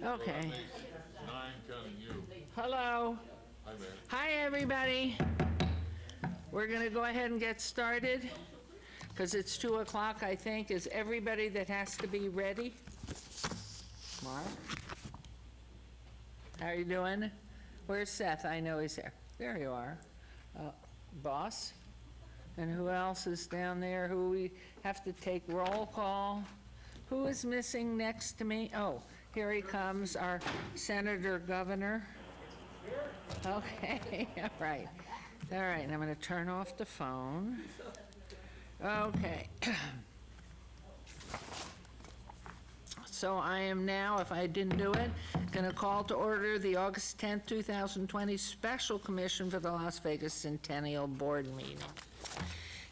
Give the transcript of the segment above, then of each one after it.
Okay. 9 counting you. Hello. Hi, Mayor. Hi, everybody. We're going to go ahead and get started because it's 2 o'clock, I think. Is everybody that has to be ready? Mark? How are you doing? Where's Seth? I know he's there. There you are. Boss? And who else is down there who we have to take roll call? Who is missing next to me? Oh, here he comes, our Senator Governor. Okay, all right. All right, and I'm going to turn off the phone. Okay. So I am now, if I didn't do it, going to call to order the August 10th, 2020 Special Commission for the Las Vegas Centennial Board meeting.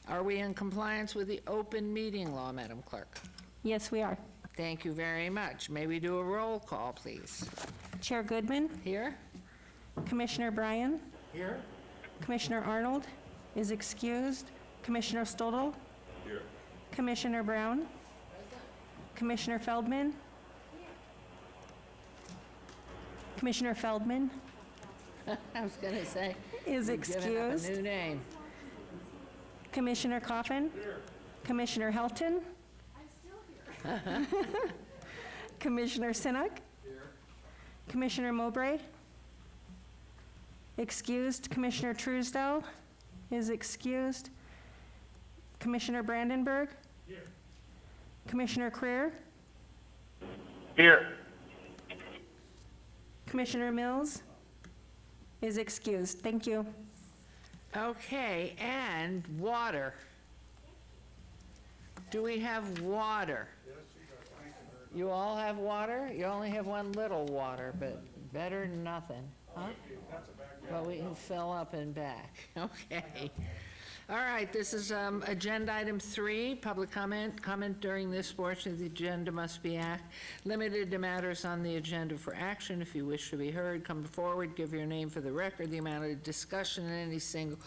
Are we in compliance with the open meeting law, Madam Clerk? Yes, we are. Thank you very much. May we do a roll call, please? Chair Goodman, Here? Commissioner Bryan, Here. Commissioner Arnold is excused, Commissioner Stodel, Here. Commissioner Brown, Commissioner Feldman, Commissioner Feldman I was going to say. is we've given up excused, a new name. Commissioner Coffin, Commissioner Helton, Commissioner Sinek, Commissioner Mowbray, excused, Commissioner Truesdell is excused, Commissioner Brandenburg, Commissioner Creer, Here. Commissioner Mills is excused. Thank you. Okay, and water. Do we have water? You all have water? You only have one little water, but better than nothing, huh? Well, we can fill up and back, okay. All right, this is agenda item 3, public comment. Comment during this portion of the agenda must be limited to matters on the agenda for action. If you wish to be heard, come forward, give your name for the record. The amount of discussion in any single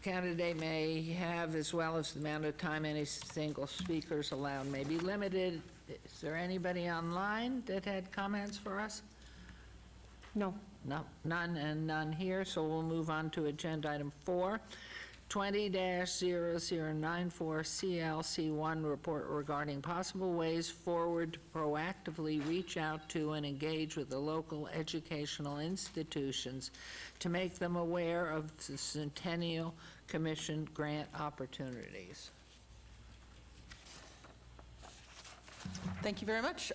candidate may have, as well as the amount of time any single speaker is allowed, may be limited. Is there anybody online that had comments for us? No. No, none and none here, so we'll move on to agenda item 4, 20-0094 CLC1 report regarding possible ways forward to proactively reach out to and engage with the local educational institutions to make them aware of the Centennial Commission grant opportunities. Thank you very much.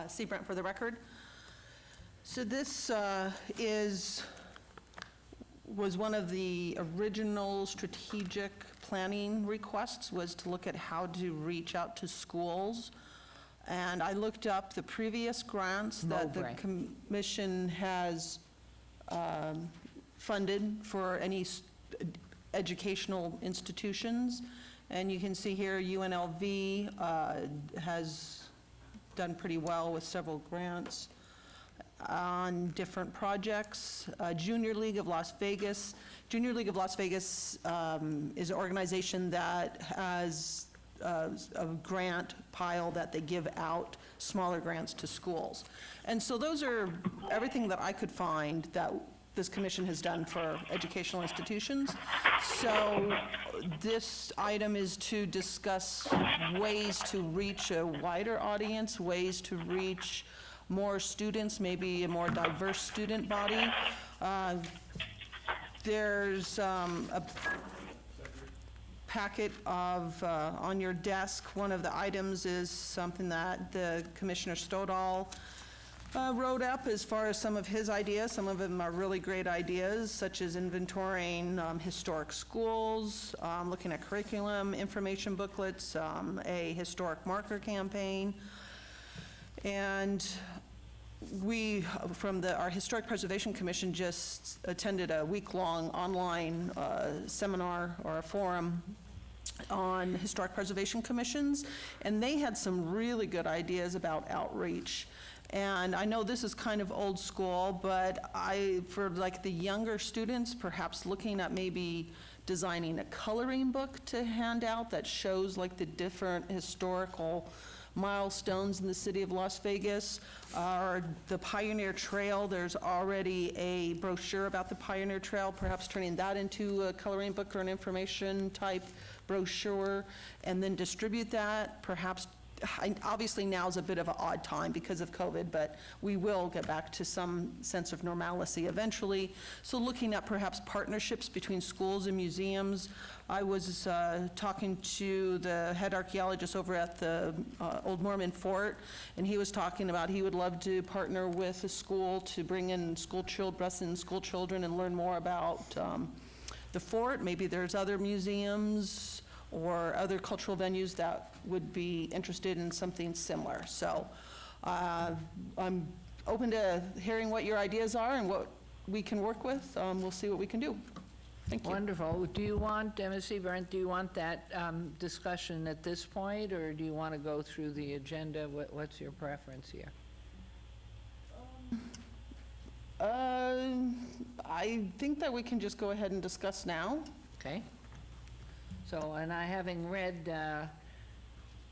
C. Brent for the record. So this was one of the original strategic planning requests, was to look at how to reach out to schools. And I looked up the previous grants that the commission has funded for any educational institutions. And you can see here UNLV has done pretty well with several grants on different projects. Junior League of Las Vegas. Junior League of Las Vegas is an organization that has a grant pile that they give out, smaller grants to schools. And so those are everything that I could find that this commission has done for educational institutions. So this item is to discuss ways to reach a wider audience, ways to reach more students, maybe a more diverse student body. There's a packet of, on your desk, one of the items is something that the Commissioner Stodal wrote up as far as some of his ideas. Some of them are really great ideas, such as inventorying historic schools, looking at curriculum, information booklets, a historic marker campaign. And we, from our Historic Preservation Commission, just attended a week-long online seminar or a forum on historic preservation commissions, and they had some really good ideas about outreach. And I know this is kind of old school, but for like the younger students, perhaps looking at maybe designing a coloring book to hand out that shows like the different historical milestones in the city of Las Vegas are the Pioneer Trail. There's already a brochure about the Pioneer Trail, perhaps turning that into a coloring book or an information type brochure, and then distribute that, perhaps. Obviously, now's a bit of an odd time because of COVID, but we will get back to some sense of normalcy eventually. So looking at perhaps partnerships between schools and museums. I was talking to the head archaeologist over at the Old Mormon Fort, and he was talking about he would love to partner with a school to bring in school children and learn more about the fort. Maybe there's other museums or other cultural venues that would be interested in something similar. So I'm open to hearing what your ideas are and what we can work with. We'll see what we can do. Thank you. Wonderful. Do you want, Ms. Brent, do you want that discussion at this point, or do you want to go through the agenda? What's your preference here? I think that we can just go ahead and discuss now. Okay. So, and I, having read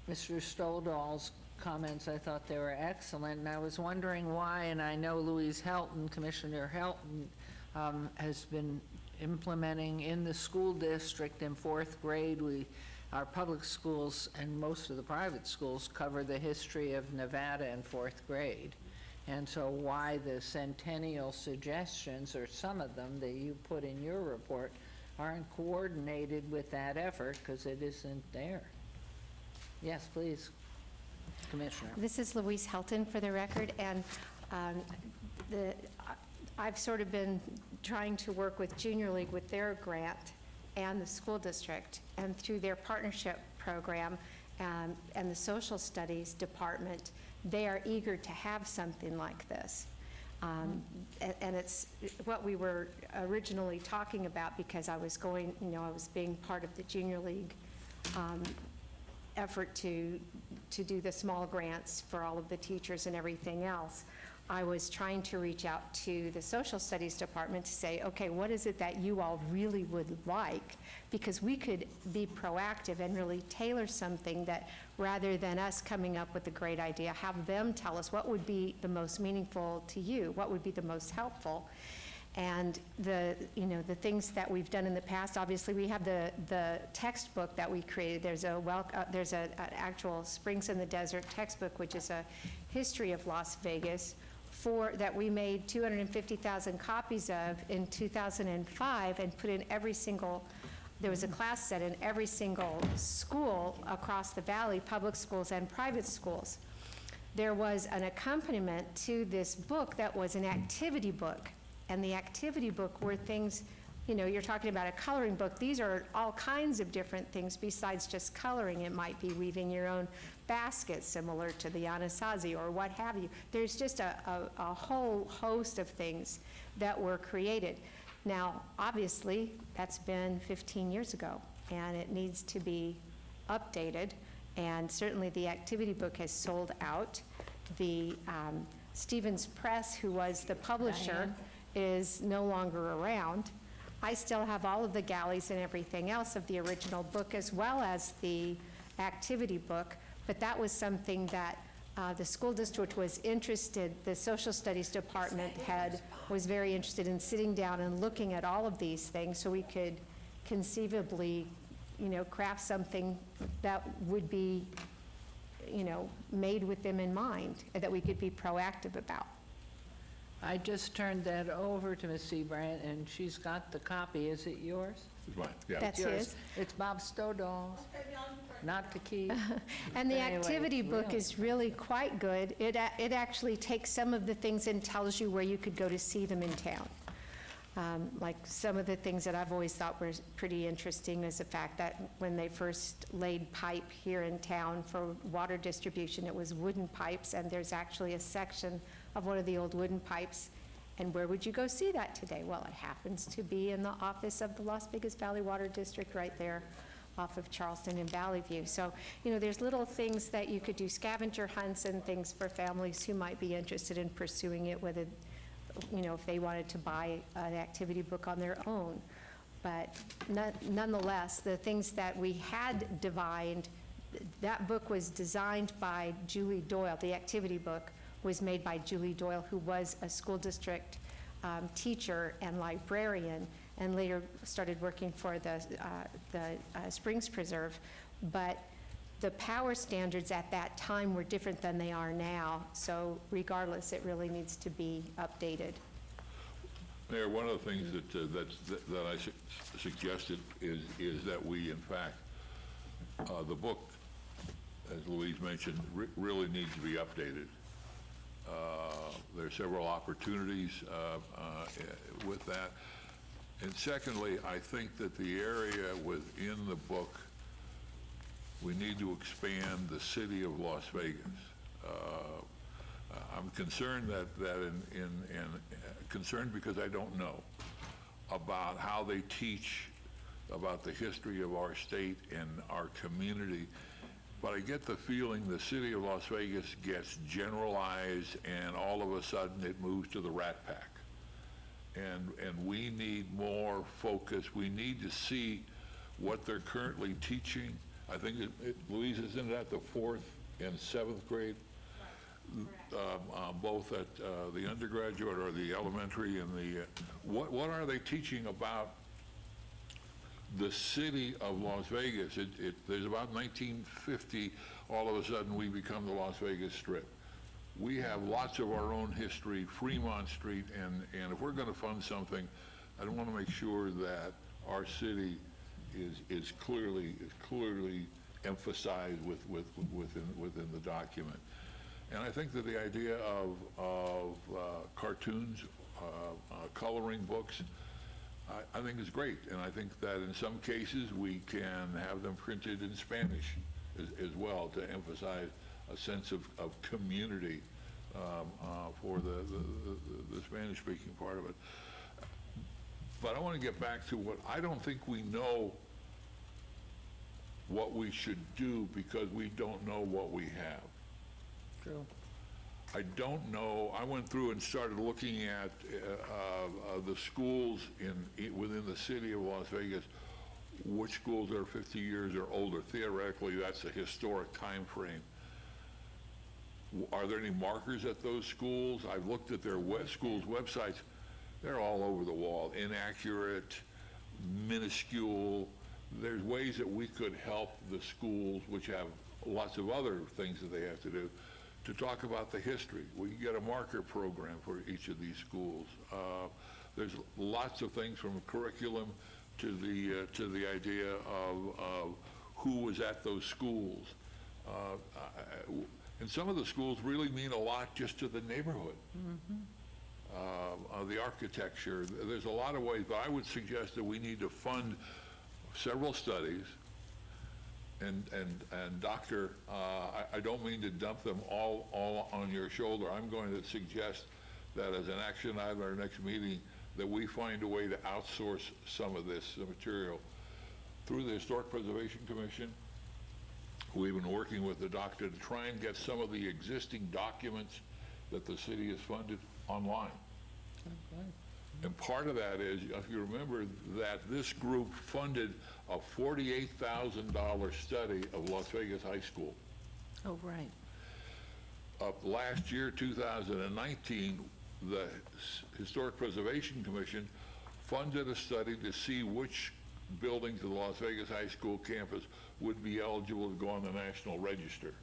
Mr. Stoldahl's comments, I thought they were excellent, and I was wondering why, and I know Louise Helton, Commissioner Helton, has been implementing in the school district in 4th grade. Our public schools and most of the private schools cover the history of Nevada in 4th grade. And so why the Centennial suggestions, or some of them that you put in your report, aren't coordinated with that effort, because it isn't there. Yes, please, Commissioner. This is Louise Helton for the record, and I've sort of been trying to work with Junior League with their grant and the school district, and through their partnership program and the social studies department, they are eager to have something like this. And it's what we were originally talking about, because I was going, I was being part of the Junior League effort to do the small grants for all of the teachers and everything else. I was trying to reach out to the social studies department to say, okay, what is it that you all really would like? Because we could be proactive and really tailor something that, rather than us coming up with a great idea, have them tell us what would be the most meaningful to you, what would be the most helpful. And the things that we've done in the past, obviously we have the textbook that we created. There's an actual Springs in the Desert textbook, which is a history of Las Vegas, that we made 250,000 copies of in 2005 and put in every single, there was a class set in every single school across the valley, public schools and private schools. There was an accompaniment to this book that was an activity book. And the activity book were things, you're talking about a coloring book. These are all kinds of different things besides just coloring. It might be weaving your own basket, similar to the Anasazi or what have you. There's just a whole host of things that were created. Now, obviously, that's been 15 years ago, and it needs to be updated. And certainly the activity book has sold out. The Stevens Press, who was the publisher, is no longer around. I still have all of the galleys and everything else of the original book, as well as the activity book, but that was something that the school district was interested, the social studies department was very interested in sitting down and looking at all of these things so we could conceivably, craft something that would be, made with them in mind, and that we could be proactive about. I just turned that over to Ms. Brandt, and she's got the copy. Is it yours? Right, yeah. That's Yours. his. It's Bob Stodahl's, not to keep. And the Anyway, activity book really. is really quite good. It actually takes some of the things and tells you where you could go to see them in town. Like some of the things that I've always thought were pretty interesting is the fact that when they first laid pipe here in town for water distribution, it was wooden pipes, and there's actually a section of one of the old wooden pipes. And where would you go see that today? Well, it happens to be in the office of the Las Vegas Valley Water District right there off of Charleston and Valley View. So, there's little things that you could do, scavenger hunts and things for families who might be interested in pursuing it, whether, if they wanted to buy an activity book on their own. But nonetheless, the things that we had divined, That book was designed by Julie Doyle. The activity book was made by Julie Doyle, who was a school district teacher and librarian, and later started working for the Springs Preserve. But the power standards at that time were different than they are now, so regardless, it really needs to be updated. Mayor, one of the things that I suggested is that we, in fact, the book, as Louise mentioned, really needs to be updated. There are several opportunities with that. And secondly, I think that the area within the book, we need to expand the city of Las Vegas. I'm concerned concerned because I don't know about how they teach about the history of our state and our community, but I get the feeling the city of Las Vegas gets generalized and all of a sudden it moves to the Rat Pack. And we need more focus. We need to see what they're currently teaching. I think, Louise, isn't that the 4th and 7th grade? Both at the undergraduate or the elementary and the, what are they teaching about the city of Las Vegas? There's about 1950, all of a sudden we become the Las Vegas Strip. We have lots of our own history, Fremont Street, and if we're going to fund something, I want to make sure that our city is clearly emphasized within the document. And I think that the idea of cartoons, coloring books, I think is great. And I think that in some cases we can have them printed in Spanish as well to emphasize a sense of community for the Spanish-speaking part of it. But I want to get back to what I don't think we know what we should do because we don't know what we have. True. I don't know. I went through and started looking at the schools within the city of Las Vegas, which schools are 50 years or older. Theoretically, that's a historic time frame. Are there any markers at those schools? I've looked at their schools' websites. They're all over the wall, inaccurate, minuscule. There's ways that we could help the schools, which have lots of other things that they have to do, to talk about the history. We can get a marker program for each of these schools. There's lots of things from curriculum to the idea of who was at those schools. And some of the schools really mean a lot just to the neighborhood. The architecture, there's a lot of ways, but I would suggest that we need to fund several studies. And Doctor, I don't mean to dump them all on your shoulder. I'm going to suggest that as an action item at our next meeting, that we find a way to outsource some of this material through the Historic Preservation Commission. We've been working with the doctor to try and get some of the existing documents that the city has funded online. Okay. And part of that is, if you remember, that this group funded a $48,000 study of Las Vegas High School. Oh, right. Last year, 2019, the Historic Preservation Commission funded a study to see which buildings of the Las Vegas High School campus would be eligible to go on the National Register.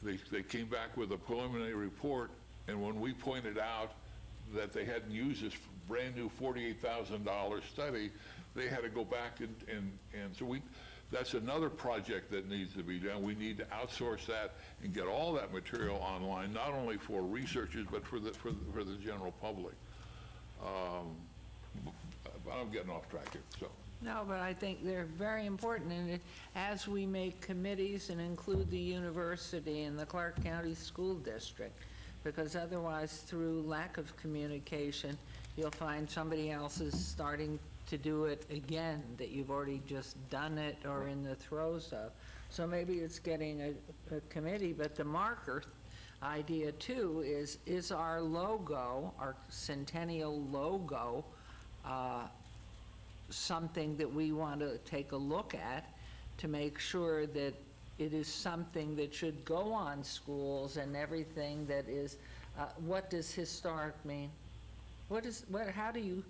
They came back with a preliminary report, and when we pointed out that they hadn't used this brand new $48,000 study, they had to go back and so that's another project that needs to be done. We need to outsource that and get all that material online, not only for researchers, but for the general public. But I'm getting off track here, so. No, but I think they're very important, and as we make committees and include the university and the Clark County School District, because otherwise, through lack of communication, you'll find somebody else is starting to do it again, that you've already just done it or in the throes of. So maybe it's getting a committee, but the marker idea too is our logo, our Centennial logo, something that we want to take a look at to make sure that it is something that should go on schools and everything that is, what does historic mean? How do you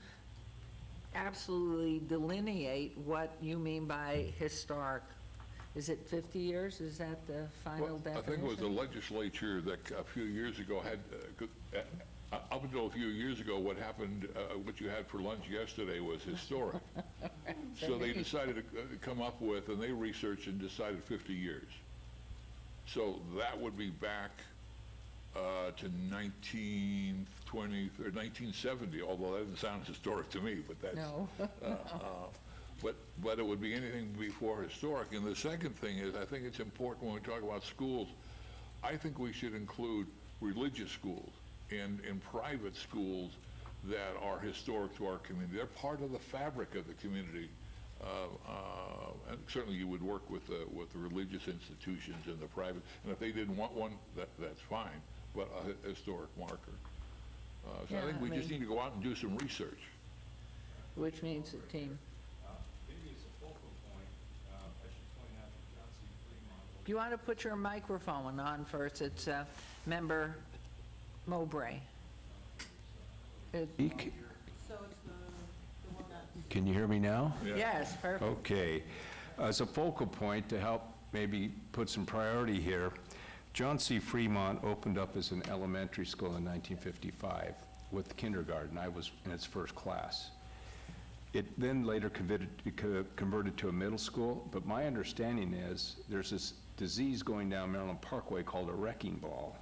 absolutely delineate what you mean by historic? Is it 50 years? Is that the final Well, I definition? think it was the legislature that a few years ago had, up until a few years ago, what happened, what you had for lunch yesterday was historic. So they decided to come up with, and they researched and decided 50 years. So that would be back to 1920 or 1970, although that doesn't sound historic to me, but that's... No. But it would be anything before historic. And the second thing is, I think it's important when we talk about schools, I think we should include religious schools and private schools that are historic to our community. They're part of the fabric of the community. And certainly you would work with the religious institutions and the private, and if they didn't want one, that's fine, but a historic marker. So I think we just need to go out and do some research. Which means a team. Maybe as a focal point, I should point out that Johnson Fremont. Do you want to put your microphone on first? It's Member Mowbray. Can you hear me now? Yes, perfect. Okay. As a focal point to help maybe put some priority here, John C. Fremont opened up as an elementary school in 1955 with kindergarten. I was in its first class. It then later converted to a middle school, but my understanding is there's this disease going down Maryland Parkway called a wrecking ball,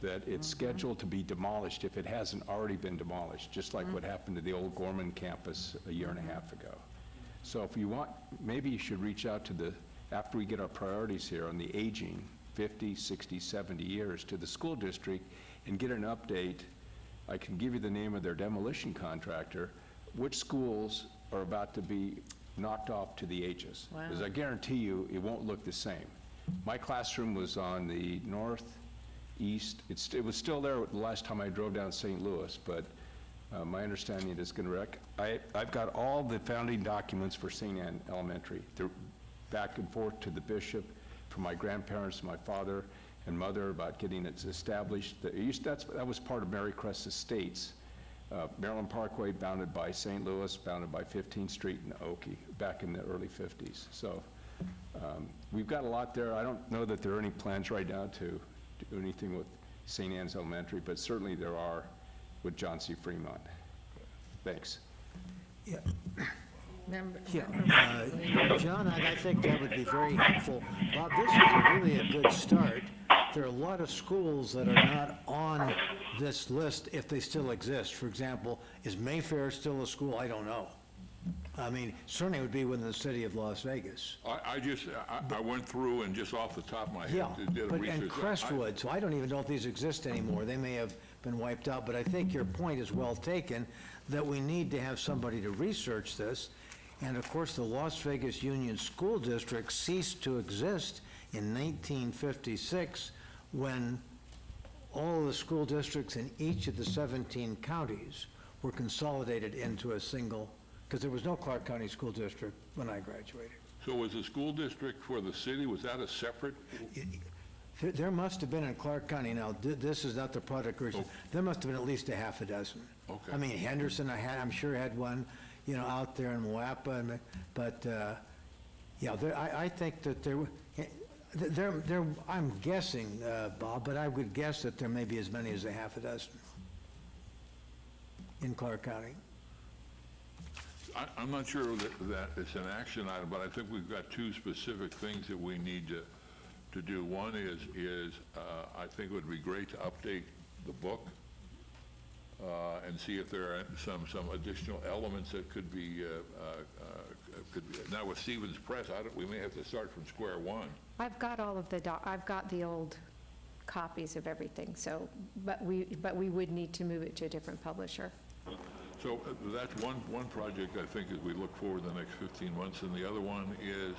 that it's scheduled to be demolished if it hasn't already been demolished, just like what happened to the old Gorman campus a year and a half ago. So if you want, maybe you should reach out to after we get our priorities here on the aging, 50, 60, 70 years, to the school district and get an update. I can give you the name of their demolition contractor, which schools are about to be knocked off to the H's. Because I guarantee you, it won't look the same. My classroom was on the northeast. It was still there the last time I drove down St. Louis, but my understanding is going to wreck. I've got all the founding documents for St. Anne Elementary. They're back and forth to the bishop, from my grandparents, my father and mother, about getting it established. That was part of Mary Crest Estates. Maryland Parkway, bounded by St. Louis, bounded by 15th Street and Oakey, back in the early 50s. So we've got a lot there. I don't know that there are any plans right now to do anything with St. Anne's Elementary, but certainly there are with John C. Fremont. Thanks. John, I think that would be very helpful. Bob, this is really a good start. There are a lot of schools that are not on this list if they still exist. For example, is Mayfair still a school? I don't know. I mean, certainly it would be within the city of Las Vegas. I went through and just off the top of my head Yeah, did a research. and Crestwood, so I don't even know if these exist anymore. They may have been wiped out, but I think your point is well taken, that we need to have somebody to research this. And of course, the Las Vegas Union School District ceased to exist in 1956 when all of the school districts in each of the 17 counties were consolidated into a single, because there was no Clark County School District when I graduated. So was the school district for the city, was that a separate? There must have been in Clark County, now, this is not the product research, there must have been at least a half a dozen. Okay. I mean, Henderson, I'm sure had one, out there in Moapa, but, yeah, I think that I'm guessing, Bob, but I would guess that there may be as many as a half a dozen in Clark County. I'm not sure that it's an action item, but I think we've got two specific things that we need to do. One is I think it would be great to update the book and see if there are some additional elements that could be, now with Stevens Press, we may have to start from square one. I've got all of I've got the old copies of everything, so, but we would need to move it to a different publisher. So that's one project I think as we look forward the next 15 months, and the other one is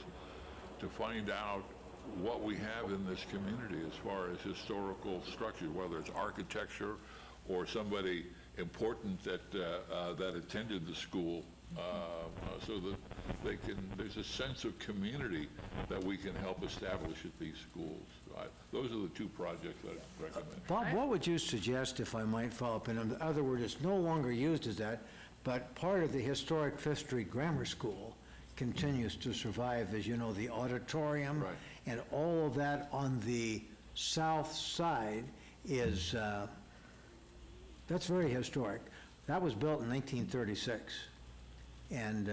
to find out what we have in this community as far as historical structures, whether it's architecture or somebody important that attended the school, so that there's a sense of community that we can help establish at these schools. Those are the two projects I recommend. Bob, what would you suggest, if I might follow up? In other words, it's no longer used as that, but part of the historic Fifth Street Grammar School continues to survive, as you know, the auditorium. Right. And all of that on the south side is, that's very historic. That was built in 1936. And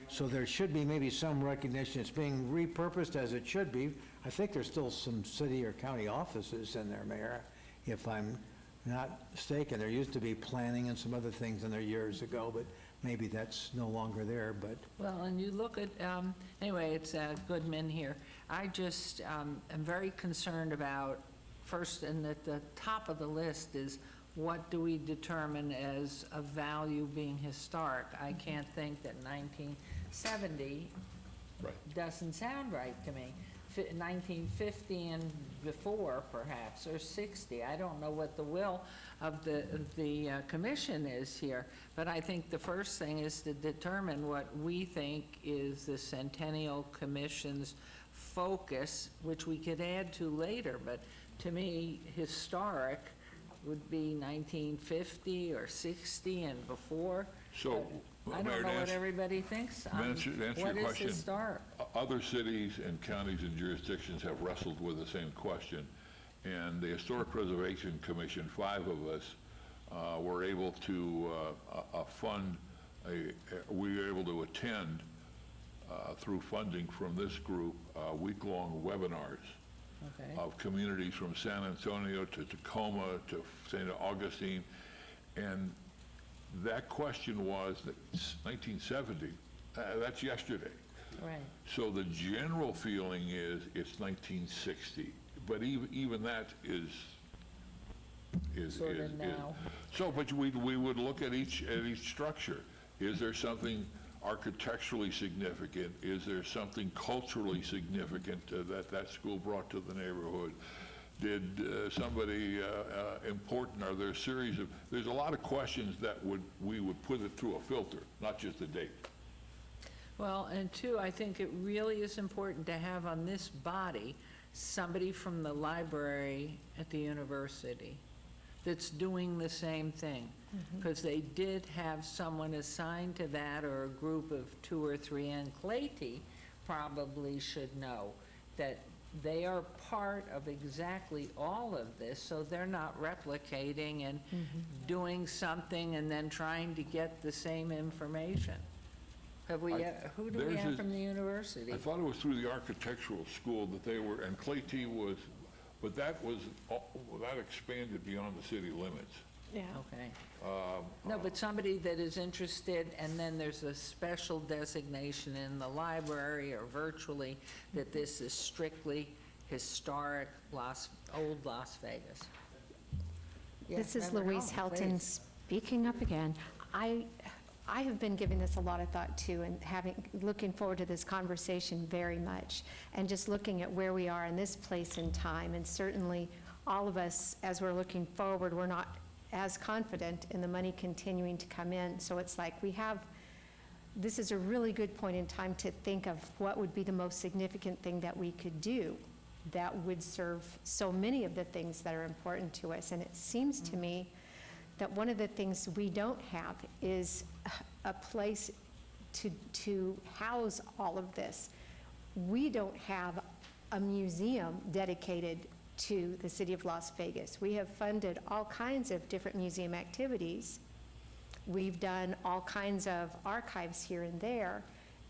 so there should be maybe some recognition. It's being repurposed as it should be. I think there's still some city or county offices in there, Mayor, if I'm not mistaken. There used to be planning and some other things in there years ago, but maybe that's no longer there, but. Well, and you look at, anyway, it's Goodman here. I just am very concerned about, first, and at the top of the list is, what do we determine as a value being historic? I can't think that 1970 doesn't sound right to me. 1950 and before, perhaps, or 60. I don't know what the will of the commission is here, but I think the first thing is to determine what we think is the Centennial Commission's focus, which we could add to later, but to me, historic would be 1950 or 60 and before. So, I Mayor, don't know to what answer- everybody thinks. to answer your What is question, historic? Other cities and counties and jurisdictions have wrestled with the same question, and the Historic Preservation Commission, 5 of us, were able to we were able to attend through funding from this group week-long webinars Okay. of communities from San Antonio to Tacoma to St. Augustine, and that question was that 1970, that's yesterday. Right. So the general feeling is it's 1960, but even that is. Sort of now. So, but we would look at each structure. Is there something architecturally significant? Is there something culturally significant that school brought to the neighborhood? Did somebody important, are there a series of, there's a lot of questions that we would put it through a filter, not just a date. Well, and two, I think it really is important to have on this body somebody from the library at the university that's doing the same thing. Because they did have someone assigned to that, or a group of 2 or 3, and Clayty probably should know that they are part of exactly all of this, so they're not replicating and doing something and then trying to get the same information. Have we, who do we Theirs have is- from the university? I thought it was through the architectural school that they were, and Clayty was, but that expanded beyond the city limits. Yeah. Okay. No, but somebody that is interested, and then there's a special designation in the library or virtually that this is strictly historic old Las Vegas. Yeah, This is Reverend Louise Hall, Helton please. speaking up again. I have been giving this a lot of thought too, and looking forward to this conversation very much, and just looking at where we are in this place and time, and certainly all of us, as we're looking forward, we're not as confident in the money continuing to come in. So it's like this is a really good point in time to think of what would be the most significant thing that we could do that would serve so many of the things that are important to us. And it seems to me that one of the things we don't have is a place to house all of this. We don't have a museum dedicated to the city of Las Vegas. We have funded all kinds of different museum activities. We've done all kinds of archives here and there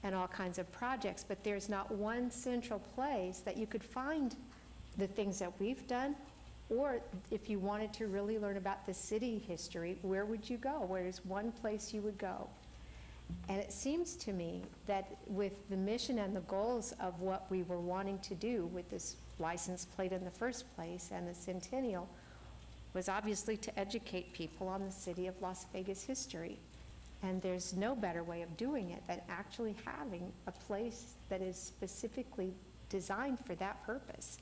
and all kinds of projects, but there's not one central place that you could find the things that we've done. Or if you wanted to really learn about the city history, where would you go? Where's one place you would go? And it seems to me that with the mission and the goals of what we were wanting to do with this license plate in the first place and the Centennial was obviously to educate people on the city of Las Vegas history. And there's no better way of doing it than actually having a place that is specifically designed for that purpose,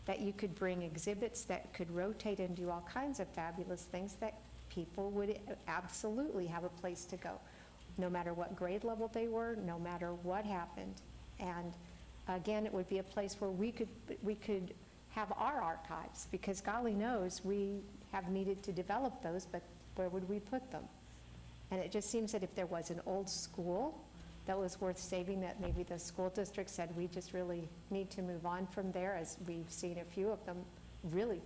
that you could bring exhibits that could rotate and do all kinds of fabulous things that people would absolutely have a place to go, no matter what grade level they were, no matter what happened. And again, it would be a place where we could have our archives, because golly knows we have needed to develop those, but where would we put them? And it just seems that if there was an old school that was worth saving, that maybe the school district said, we just really need to move on from there, as we've seen a few of them, really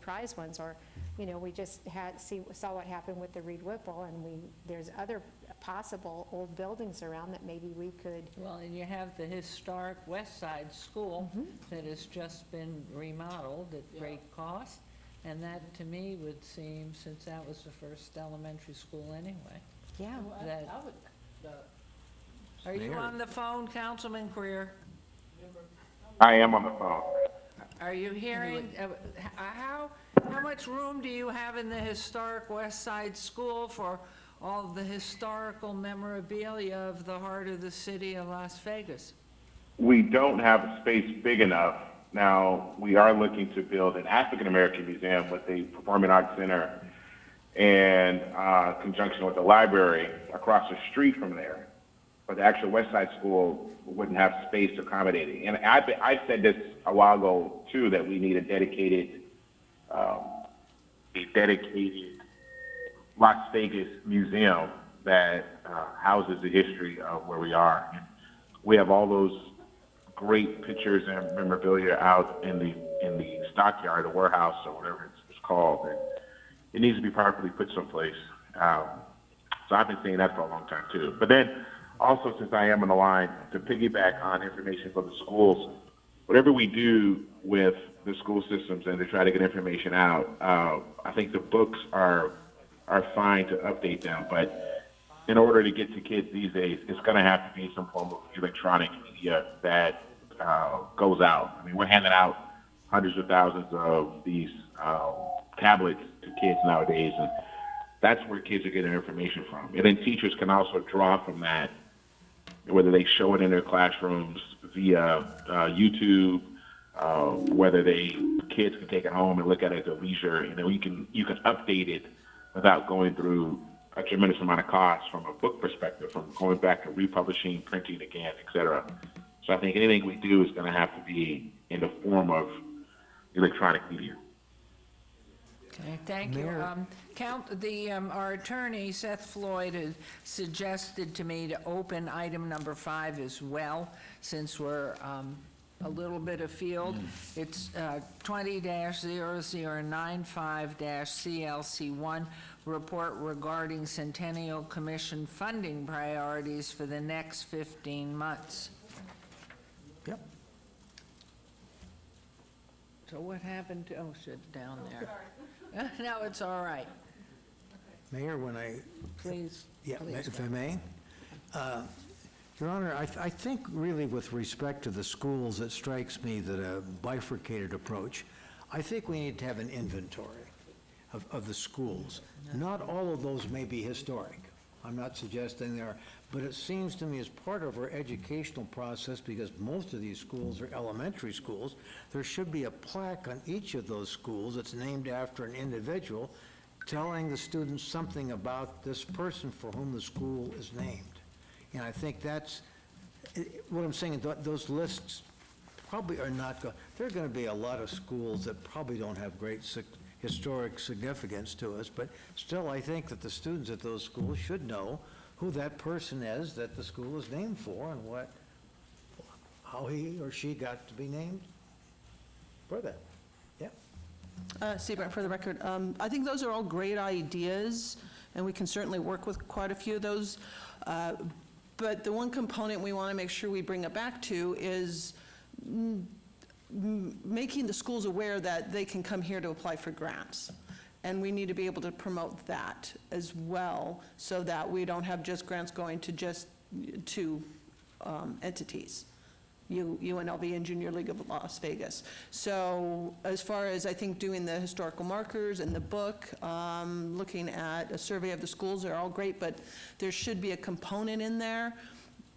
prize ones, or, you know, we just saw what happened with the Reed Whipple, and there's other possible old buildings around that maybe we could. Well, and you have the historic West Side School that has just been remodeled at great cost. And that, to me, would seem, since that was the first elementary school anyway. Yeah. Are you on the phone, Councilman Greer? I am on the phone. Are you hearing, how much room do you have in the historic West Side School for all of the historical memorabilia of the heart of the city of Las Vegas? We don't have a space big enough. Now, we are looking to build an African-American museum with a performing arts center and conjunction with the library across the street from there. But the actual West Side School wouldn't have space to accommodate it. And I said this a while ago, too, that we need a dedicated Las Vegas museum that houses the history of where we are. And we have all those great pictures and memorabilia out in the stockyard or warehouse or whatever it's called, and it needs to be properly put someplace. So I've been saying that for a long time too. But then also, since I am on the line, to piggyback on information for the schools, whatever we do with the school systems and to try to get information out, I think the books are fine to update them, but in order to get to kids these days, it's going to have to be some form of electronic media that goes out. I mean, we're handing out hundreds of thousands of these tablets to kids nowadays, and that's where kids are getting information from. And then teachers can also draw from that, whether they show it in their classrooms via YouTube, whether kids can take it home and look at it at their leisure, and then you can update it without going through a tremendous amount of cost from a book perspective, from going back to republishing, printing again, et cetera. So I think anything we do is going to have to be in the form of electronic media. Okay, thank you. Our attorney, Seth Floyd, has suggested to me to open item number 5 as well, since we're a little bit afield. It's 20-0095-CLC1, report regarding Centennial Commission funding priorities for the next 15 months. Yep. So what happened to, sit down there. No, it's all right. Mayor, Please, yeah, please. if I may. Your Honor, I think really with respect to the schools, it strikes me that a bifurcated approach, I think we need to have an inventory of the schools. Not all of those may be historic. I'm not suggesting they are, but it seems to me as part of our educational process, because most of these schools are elementary schools, there should be a plaque on each of those schools that's named after an individual, telling the students something about this person for whom the school is named. And I think that's, what I'm saying, those lists probably are not, there are going to be a lot of schools that probably don't have great historic significance to us, but still I think that the students at those schools should know who that person is that the school is named for and how he or she got to be named for that. Yeah. Seabright, for the record, I think those are all great ideas, and we can certainly work with quite a few of those. But the one component we want to make sure we bring it back to is making the schools aware that they can come here to apply for grants. And we need to be able to promote that as well, so that we don't have just grants going to just two entities, UNLV and Junior League of Las Vegas. So as far as, I think, doing the historical markers and the book, looking at a survey of the schools are all great, but there should be a component in there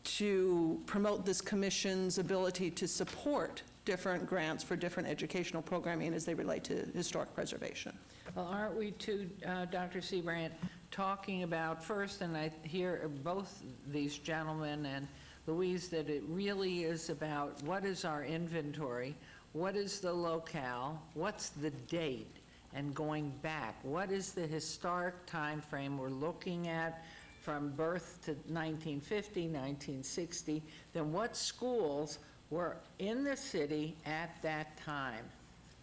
to promote this commission's ability to support different grants for different educational programming as they relate to historic preservation. Well, aren't we too, Dr. Seabrandt, talking about first, and I hear both these gentlemen and Louise, that it really is about what is our inventory, what is the locale, what's the date, and going back, what is the historic time frame we're looking at from birth to 1950, 1960, then what schools were in the city at that time?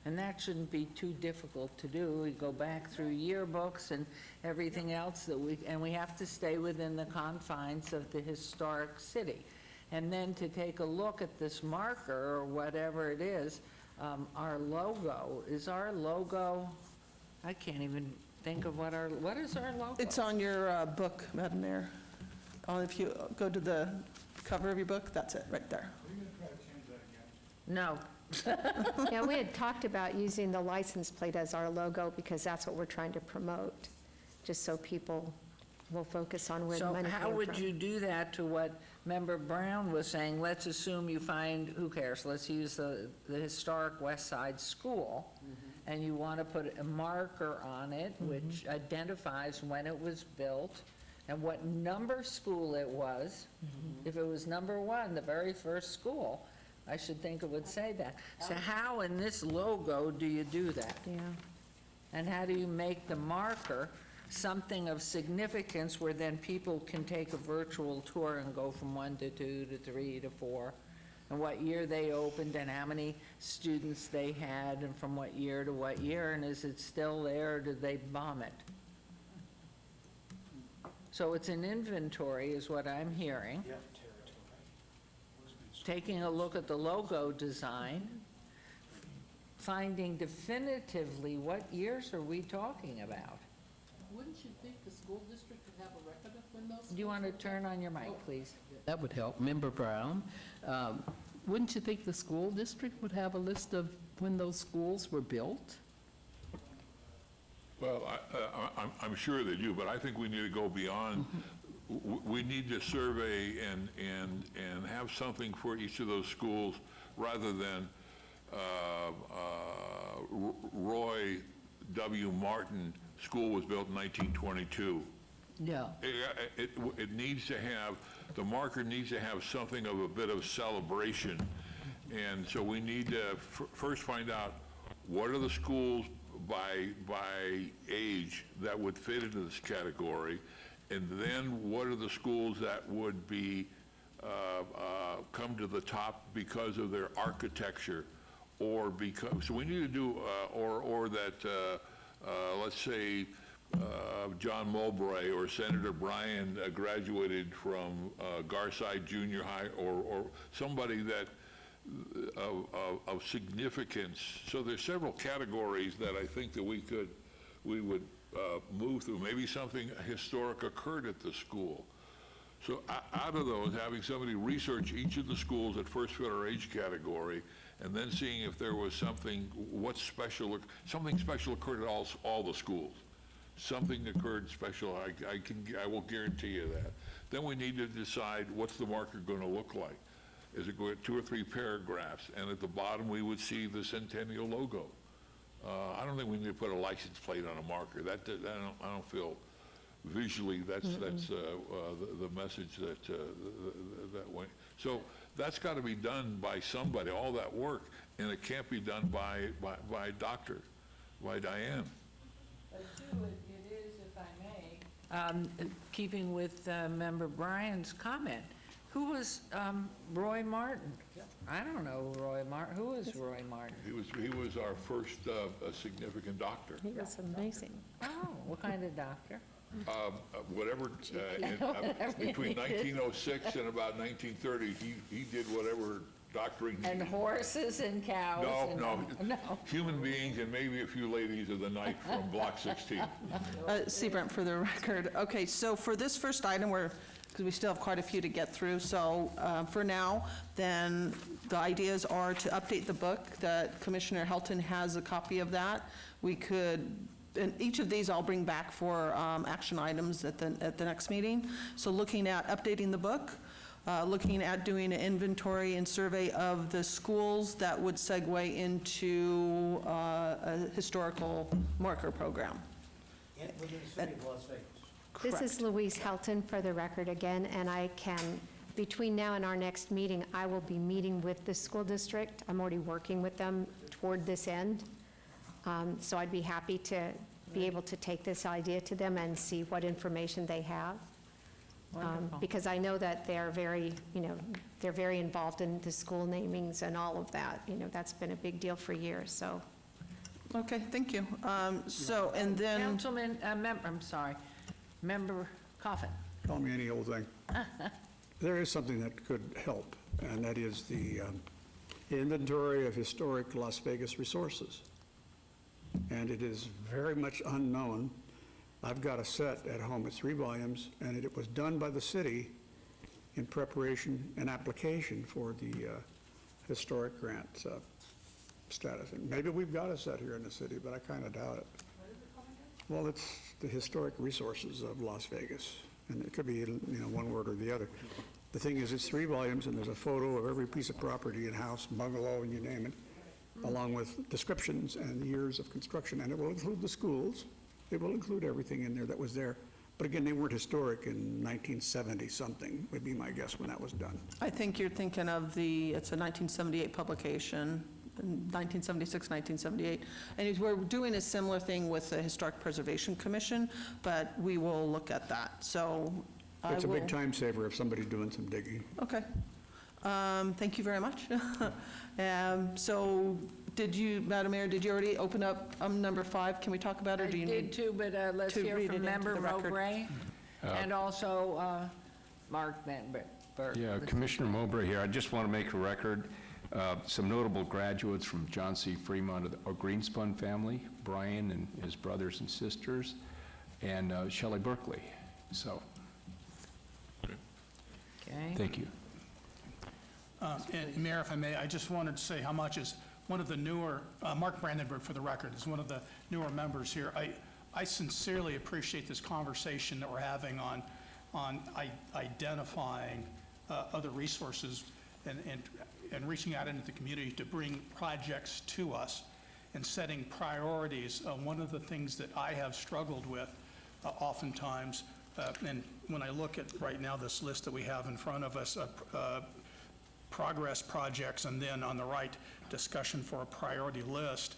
And that shouldn't be too difficult to do. We go back through yearbooks and everything else and we have to stay within the confines of the historic city. And then to take a look at this marker or whatever it is, our logo, I can't even think of what is our logo? It's on your book, Madam Mayor. If you go to the cover of your book, that's it, right there. Are you gonna try to change that again? No. Yeah, we had talked about using the license plate as our logo because that's what we're trying to promote, just so people will focus on where the So money came how from. would you do that to what Member Brown was saying? Let's assume you find, who cares, let's use the historic West Side School, and you want to put a marker on it which identifies when it was built and what number school it was. If it was number 1, the very first school, I should think it would say that. So how in this logo do you do that? Yeah. And how do you make the marker something of significance where then people can take a virtual tour and go from 1 to 2 to 3 to 4? And what year they opened and how many students they had and from what year to what year, and is it still there or did they bomb it? So it's an inventory is what I'm hearing. Taking a look at the logo design, finding definitively what years are we talking about? Wouldn't you think the school district would have a record of when those? Do you want to turn on your mic, please? That would help. Member Brown, wouldn't you think the school district would have a list of when those schools were built? Well, I'm sure they do, but I think we need to go beyond. We need to survey and have something for each of those schools rather than Roy W. Martin School was built in 1922. Yeah. It needs to have, the marker needs to have something of a bit of celebration. And so we need to first find out what are the schools by age that would fit into this category, and then what are the schools that would be come to the top because of their architecture, or because, so we need to do, or that, let's say, John Mulbray or Senator Bryan graduated from Garside Junior High, or somebody that of significance. So there's several categories that I think that we would move through. Maybe something historic occurred at the school. So out of those, having somebody research each of the schools that first fit our age category, and then seeing if there was something, something special occurred at all the schools. Something occurred special, I will guarantee you that. Then we need to decide what's the marker going to look like. Is it going to 2 or 3 paragraphs? And at the bottom, we would see the Centennial logo. I don't think we need to put a license plate on a marker. I don't feel visually that's the message that went. So that's got to be done by somebody, all that work, and it can't be done by Diane. But too, it is, if I may, keeping with Member Bryan's comment, who was Roy Martin? I don't know Roy Martin. Who is Roy Martin? He was our first significant doctor. He was amazing. Oh, what kind of doctor? Whatever, between 1906 and about 1930, he did whatever doctoring he And did. horses and cows? No. Human beings and maybe a few ladies of the night from Block 16. Seabrant, for the record. Okay, so for this first item, because we still have quite a few to get through, so for now, then the ideas are to update the book, that Commissioner Helton has a copy of that. We could, and each of these I'll bring back for action items at the next meeting. So looking at updating the book, looking at doing an inventory and survey of the schools that would segue into a historical marker program. Within the city of Las Vegas. This is Correct. Louise Helton for the record again, and I can, between now and our next meeting, I will be meeting with the school district. I'm already working with them toward this end. So I'd be happy to be able to take this idea to them and see what information they have. Because I know that they're very, they're very involved in the school namings and all of that. That's been a big deal for years, so. Okay, thank you. So, and then, Councilman, I'm sorry, Member Coffin. Call me any old thing. There is something that could help, and that is the inventory of historic Las Vegas resources. And it is very much unknown. I've got a set at home, it's 3 volumes, and it was done by the city in preparation and application for the historic grant status. And maybe we've got a set here in the city, but I kind of doubt it. Well, it's the historic resources of Las Vegas, and it could be, one word or the other. The thing is, it's 3 volumes, and there's a photo of every piece of property and house, bungalow, and you name it, along with descriptions and years of construction, and it will include the schools. It will include everything in there that was there. But again, they weren't historic in 1970-something, would be my guess when that was done. I think you're thinking of it's a 1978 publication, 1976, 1978. And we're doing a similar thing with the Historic Preservation Commission, but we will look at that. So I It's a big will- time saver if somebody's doing some digging. Okay. Thank you very much. So Madam Mayor, did you already open up number 5? Can we talk about it, or I do you did need? too, but let's to hear read it from into Member the record? Mowbray, and also Mark Van Burke. Yeah, Commissioner Mowbray here. I just want to make a record. Some notable graduates from John C. Fremont of the Greenspun family, Brian and his brothers and sisters, and Shelley Berkeley. So, Okay. thank you. And Mayor, if I may, I just wanted to say how much is one of the newer, Mark Brandenburg for the record, is one of the newer members here. I sincerely appreciate this conversation that we're having on identifying other resources and reaching out into the community to bring projects to us and setting priorities. One of the things that I have struggled with oftentimes, and when I look at right now this list that we have in front of us, progress projects, and then on the right, discussion for a priority list.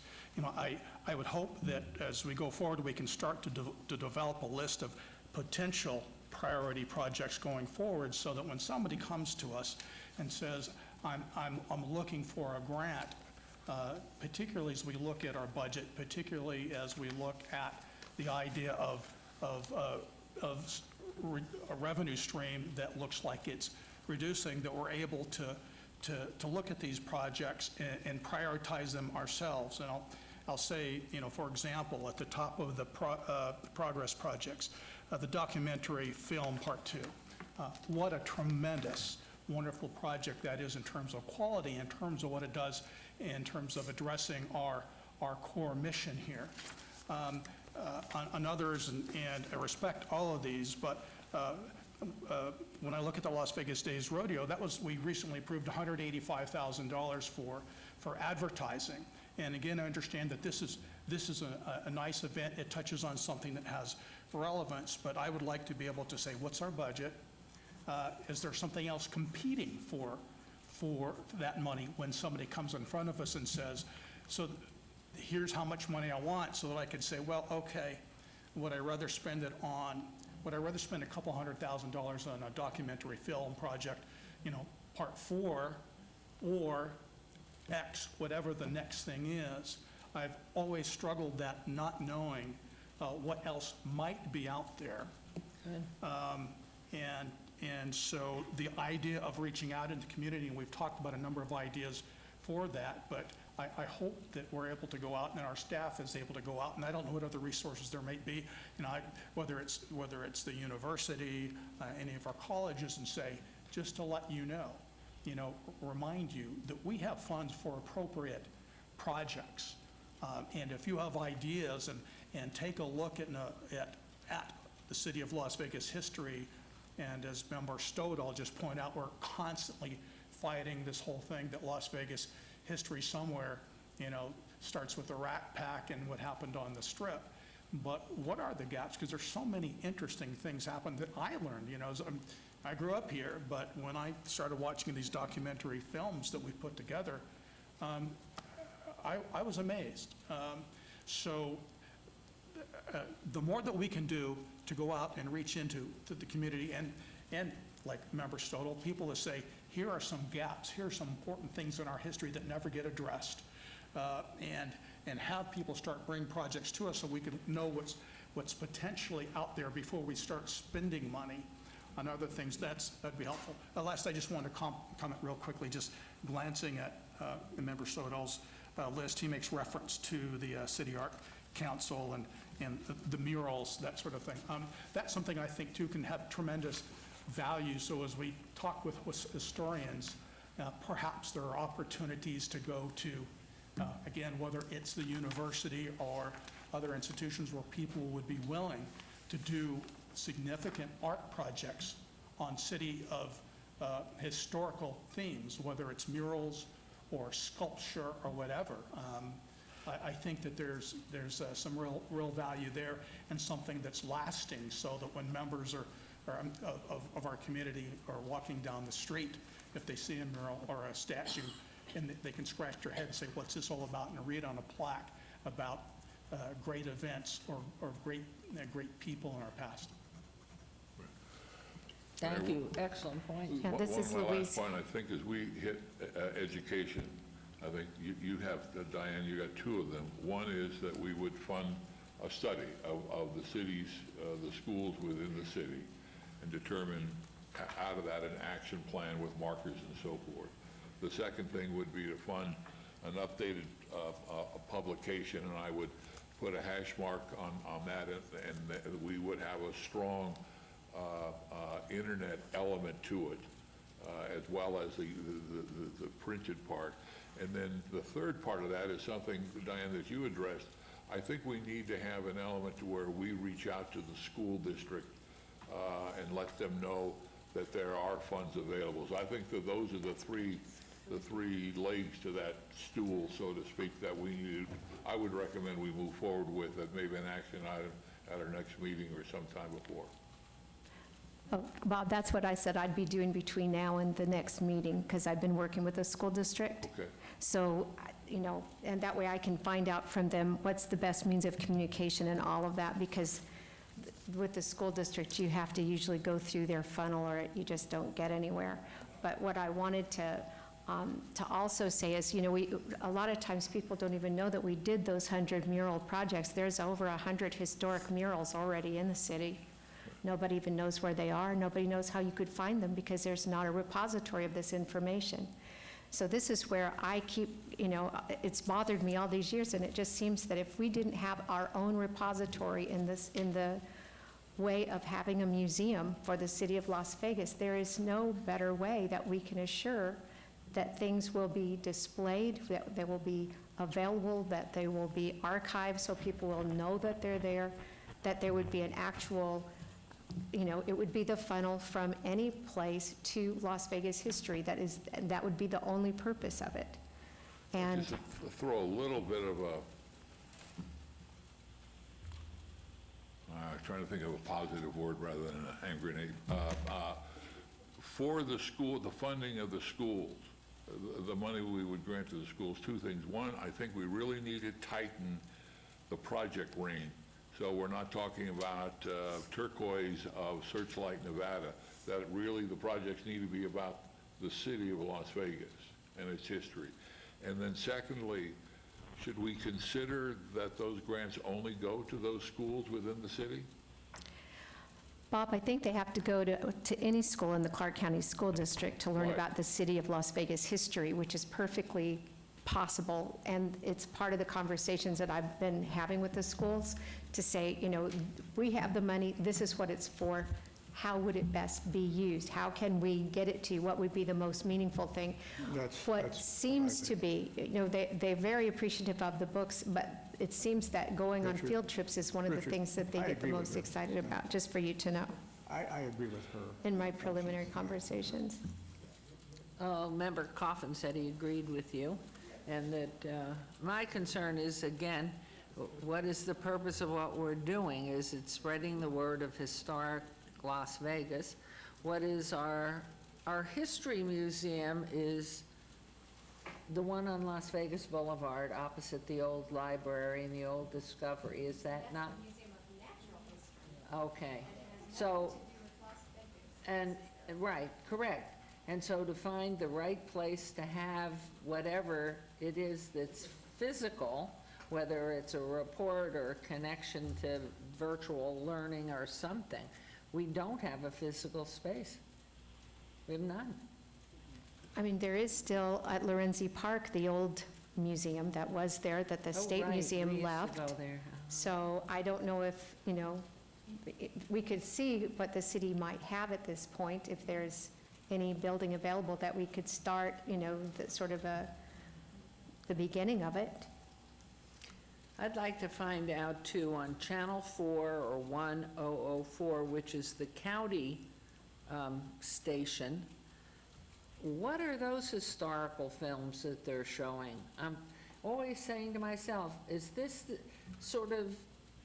I would hope that as we go forward, we can start to develop a list of potential priority projects going forward, so that when somebody comes to us and says, I'm looking for a grant, particularly as we look at our budget, particularly as we look at the idea of a revenue stream that looks like it's reducing, that we're able to look at these projects and prioritize them ourselves. And I'll say, for example, at the top of the progress projects, the documentary film Part 2. What a tremendous, wonderful project that is in terms of quality, in terms of what it does, in terms of addressing our core mission here. On others, and I respect all of these, but when I look at the Las Vegas Days Rodeo, we recently approved $185,000 for advertising. And again, I understand that this is a nice event. It touches on something that has relevance, but I would like to be able to say, what's our budget? Is there something else competing for that money when somebody comes in front of us and says, so here's how much money I want, so that I could say, well, okay, would I rather spend a couple $100,000 on a documentary film project, Part 4, or X, whatever the next thing is? I've always struggled that not knowing what else might be out there. And so the idea of reaching out into the community, and we've talked about a number of ideas for that, but I hope that we're able to go out and our staff is able to go out, and I don't know what other resources there may be, whether it's the university, any of our colleges, and say, just to let you know, remind you that we have funds for appropriate projects. And if you have ideas and take a look at the City of Las Vegas history And as Member Stowe, I'll just point out, we're constantly fighting this whole thing that Las Vegas history somewhere, starts with the Rat Pack and what happened on the Strip. But what are the gaps? Because there's so many interesting things happen that I learned, I grew up here, but when I started watching these documentary films that we put together, I was amazed. So the more that we can do to go out and reach into the community and like Member Stodel, people to say, here are some gaps, here are some important things in our history that never get addressed, and have people start bringing projects to us so we can know what's potentially out there before we start spending money on other things. That'd be helpful. Last, I just wanted to comment real quickly, just glancing at Member Stodel's list. He makes reference to the City Art Council and the murals, that sort of thing. That's something I think too can have tremendous value. So as we talk with historians, perhaps there are opportunities to go to, again, whether it's the university or other institutions where people would be willing to do significant art projects on city of historical themes, whether it's murals or sculpture or whatever. I think that there's some real value there and something that's lasting, so that when members of our community are walking down the street, if they see a mural or a statue, and they can scratch their head and say, what's this all about? And read on a plaque about great events or great people in our past. Thank you, excellent point. Yeah, this is One Louise. last point, I think, is we hit education. I think you have, Diane, you got two of them. One is that we would fund a study of the cities, the schools within the city, and determine out of that an action plan with markers and so forth. The second thing would be to fund an updated publication, and I would put a hash mark on that, and we would have a strong internet element to it, as well as the printed part. And then the third part of that is something, Diane, that you addressed. I think we need to have an element to where we reach out to the school district and let them know that there are funds available. So I think that those are the three legs to that stool, so to speak, that we need. I would recommend we move forward with at maybe an action item at our next meeting or sometime before. Oh, Bob, that's what I said I'd be doing between now and the next meeting, because I've been working with the school district. Okay. So, and that way I can find out from them what's the best means of communication and all of that, because with the school district, you have to usually go through their funnel or you just don't get anywhere. But what I wanted to also say is, a lot of times people don't even know that we did those 100 mural projects. There's over 100 historic murals already in the city. Nobody even knows where they are. Nobody knows how you could find them because there's not a repository of this information. So this is where I keep, it's bothered me all these years, and it just seems that if we didn't have our own repository in the way of having a museum for the city of Las Vegas, there is no better way that we can assure that things will be displayed, that they will be available, that they will be archived so people will know that they're there, that there would be an actual, it would be the funnel from any place to Las Vegas history. That would be the only purpose of it. And just to throw a little bit of trying to think of a positive word rather than a hand grenade. For the school, the funding of the schools, the money we would grant to the schools, two things. One, I think we really need to tighten the project range. So we're not talking about turquoise of Searchlight, Nevada, that really the projects need to be about the city of Las Vegas and its history. And then secondly, should we consider that those grants only go to those schools within the city? Bob, I think they have to go to any school in the Clark County School District to learn Right. about the city of Las Vegas history, which is perfectly possible. And it's part of the conversations that I've been having with the schools to say, we have the money, this is what it's for. How would it best be used? How can we get it to you? What would be the most meaningful thing? What seems to be, they're very appreciative of the books, but it seems that going on Richard, field trips is one of the Richard, things that they I get the agree with most you. excited about, just for you to know. I agree with her. in my preliminary conversations. Member Coffin said he agreed with you, and that my concern is, again, what is the purpose of what we're doing? Is it spreading the word of historic Las Vegas? What is our history museum is the one on Las Vegas Boulevard opposite the old library and the old Discovery. Is that not? Museum of Natural History. Okay, so, and, right, correct. And so to find the right place to have whatever it is that's physical, whether it's a report or a connection to virtual learning or something, we don't have a physical space. We have none. I mean, there is still at Lorenzi Park, the old museum that was there that the Oh, State right, Museum we used to left. go there. So I don't know if, we could see what the city might have at this point, if there's any building available that we could start, the sort of the beginning of it. I'd like to find out too, on Channel 4 or 1004, which is the county station, what are those historical films that they're showing? I'm always saying to myself, is this sort of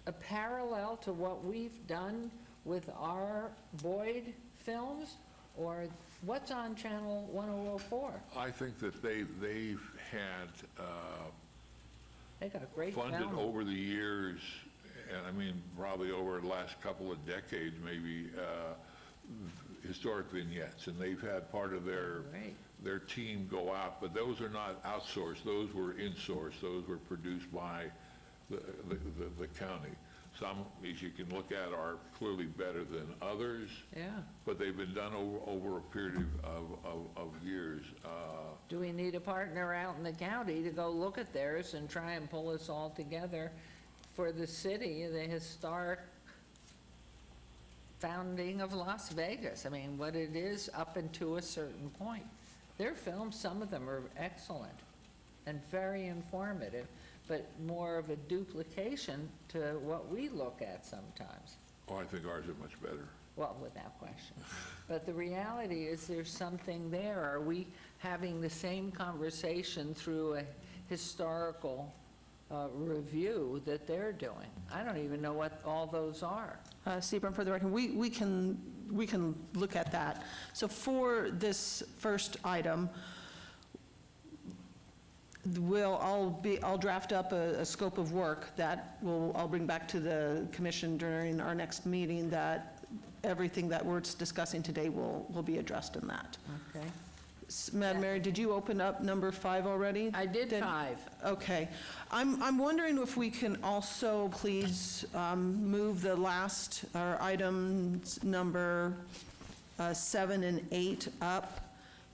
a parallel to what we've done with our Boyd films? Or what's on Channel 1004? I think that they've had They got great funded film. over the years, and I mean, probably over the last couple of decades, maybe, historic vignettes, and they've had part of Great. their team go out, but those are not outsourced, those were insourced, those were produced by the county. Some, as you can look at, are clearly better than others, Yeah. but they've been done over a period of years. Do we need a partner out in the county to go look at theirs and try and pull us all together for the city, the historic founding of Las Vegas? I mean, what it is up until a certain point. Their films, some of them are excellent and very informative, but more of a duplication to what we look at sometimes. Oh, I think ours are much better. Well, without question. But the reality is there's something there. Are we having the same conversation through a historical review that they're doing? I don't even know what all those are. Seaborn, for the record, we can look at that. So for this first item, I'll draft up a scope of work that I'll bring back to the commission during our next meeting, that everything that we're discussing today will be addressed in that. Okay. Madam Mayor, did you open up number 5 already? I did 5. Okay. I'm wondering if we can also please move the last, our items number 7 and 8 up,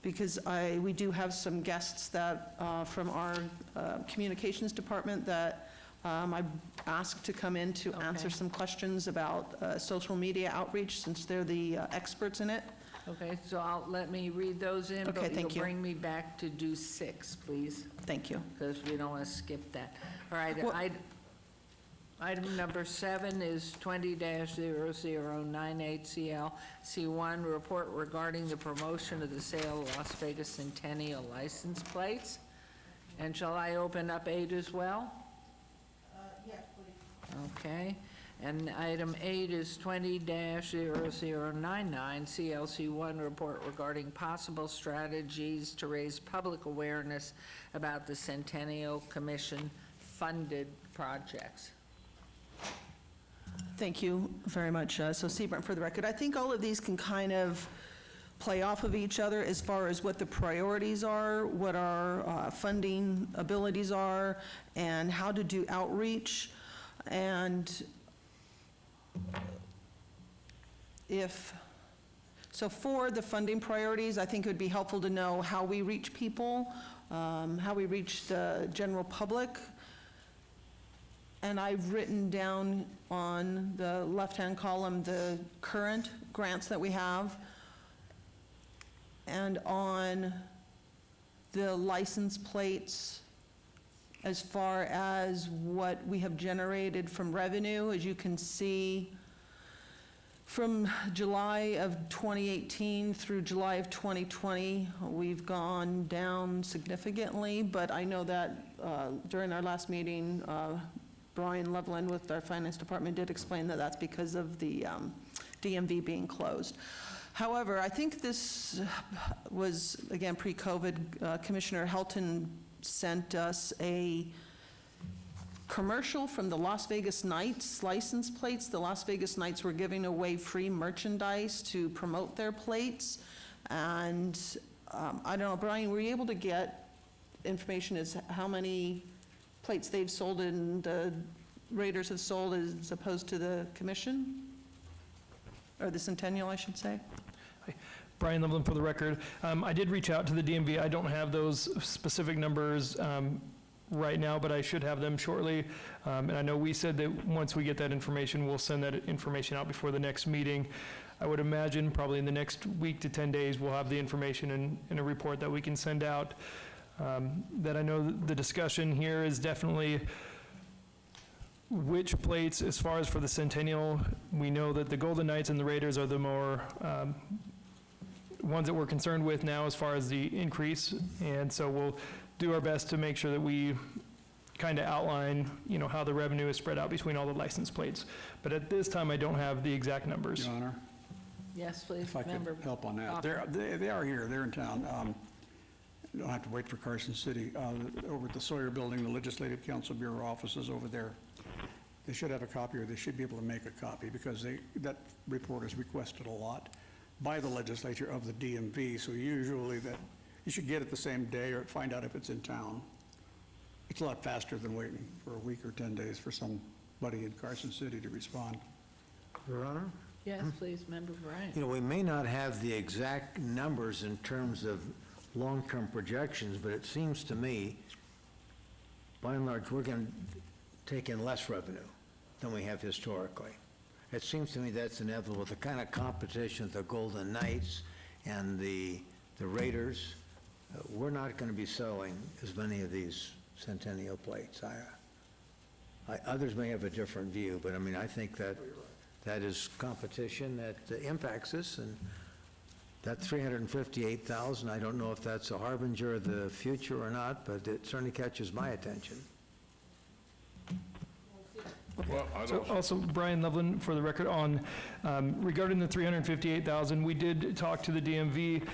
because we do have some guests that, from our communications department that I asked to come in to answer Okay. some questions about social media outreach, since they're the experts in it. Okay, so let me read those in. Okay, thank But you. you'll bring me back to do 6, please, Thank you. because we don't want to skip that. All right, Well- item number 7 is 20-0098 CLC1, report regarding the promotion of the sale of Las Vegas Centennial license plates. And shall I open up 8 as well? Yes, please. Okay, and item 8 is 20-0099 CLC1, report regarding possible strategies to raise public awareness about the Centennial Commission-funded projects. Thank you very much. So Seaborn, for the record, I think all of these can kind of play off of each other as far as what the priorities are, what our funding abilities are, and how to do outreach. And so for the funding priorities, I think it would be helpful to know how we reach people, how we reach the general public. And I've written down on the left-hand column the current grants that we have, and on the license plates, as far as what we have generated from revenue. As you can see, From July of 2018 through July of 2020, we've gone down significantly, but I know that during our last meeting, Brian Loveland with our finance department did explain that that's because of the DMV being closed. However, I think this was, again, pre-COVID. Commissioner Helton sent us a commercial from the Las Vegas Knights license plates. The Las Vegas Knights were giving away free merchandise to promote their plates. And I don't know, Brian, were you able to get information as how many plates they've sold and the Raiders have sold as opposed to the commission? Or the Centennial, I should say. Brian Loveland for the record. I did reach out to the DMV. I don't have those specific numbers right now, but I should have them shortly. And I know we said that once we get that information, we'll send that information out before the next meeting. I would imagine probably in the next week to 10 days, we'll have the information in a report that we can send out. That I know the discussion here is definitely which plates, as far as for the Centennial, we know that the Golden Knights and the Raiders are the more ones that we're concerned with now as far as the increase. And so we'll do our best to make sure that we kind of outline, you know, how the revenue is spread out between all the license plates. But at this time, I don't have the exact numbers. Your Honor, Yes, please, if I could member. help on that. Hoffman. They are here, they're in town. You don't have to wait for Carson City. Over at the Sawyer Building, the Legislative Council Bureau office is over there. They should have a copy, or they should be able to make a copy, because that report is requested a lot by the legislature of the DMV, so usually that, you should get it the same day or find out if it's in town. It's a lot faster than waiting for a week or 10 days for somebody in Carson City to respond. Your Honor? Yes, please, member Bryant. You know, we may not have the exact numbers in terms of long-term projections, but it seems to me, by and large, we're going to take in less revenue than we have historically. It seems to me that's inevitable. The kind of competition with the Golden Knights and the Raiders, we're not going to be selling as many of these Centennial plates. Others may have a different view, but I mean, I think that that is competition that impacts us, and that 358,000, I don't know if that's a harbinger of the future or not, but it certainly catches my attention. Well, I'd So also, Brian Loveland, for the record, on regarding the 358,000, we did talk to the DMV.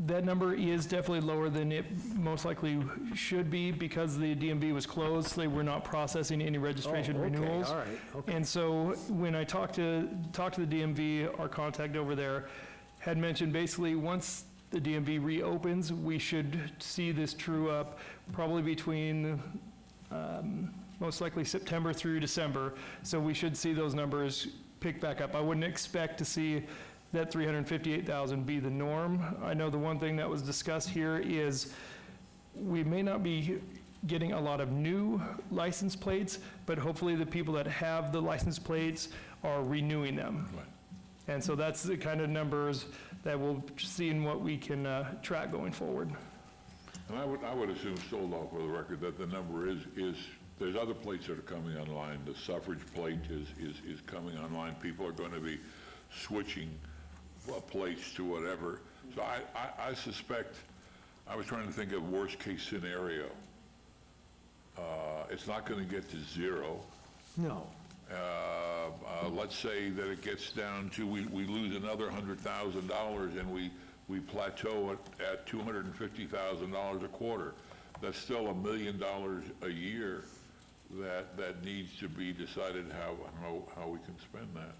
That number is definitely lower than it most likely should be because the DMV was closed. They were not processing any registration Oh, okay, renewals. all right, okay. And so when I talked to the DMV, our contact over there had mentioned basically once the DMV reopens, we should see this true up probably between most likely September through December. So we should see those numbers pick back up. I wouldn't expect to see that 358,000 be the norm. I know the one thing that was discussed here is we may not be getting a lot of new license plates, but hopefully the people that have the license plates are renewing them. Right. And so that's the kind of numbers that we'll see in what we can track going forward. And I would assume, still though, for the record, that the number is, there's other plates that are coming online. The suffrage plate is coming online. People are going to be switching plates to whatever. So I suspect, I was trying to think of worst case scenario. It's not going to get to zero. No. Let's say that it gets down to, we lose another $100,000 and we plateau at $250,000 a quarter. That's still $1 million a year that needs to be decided how we can spend that.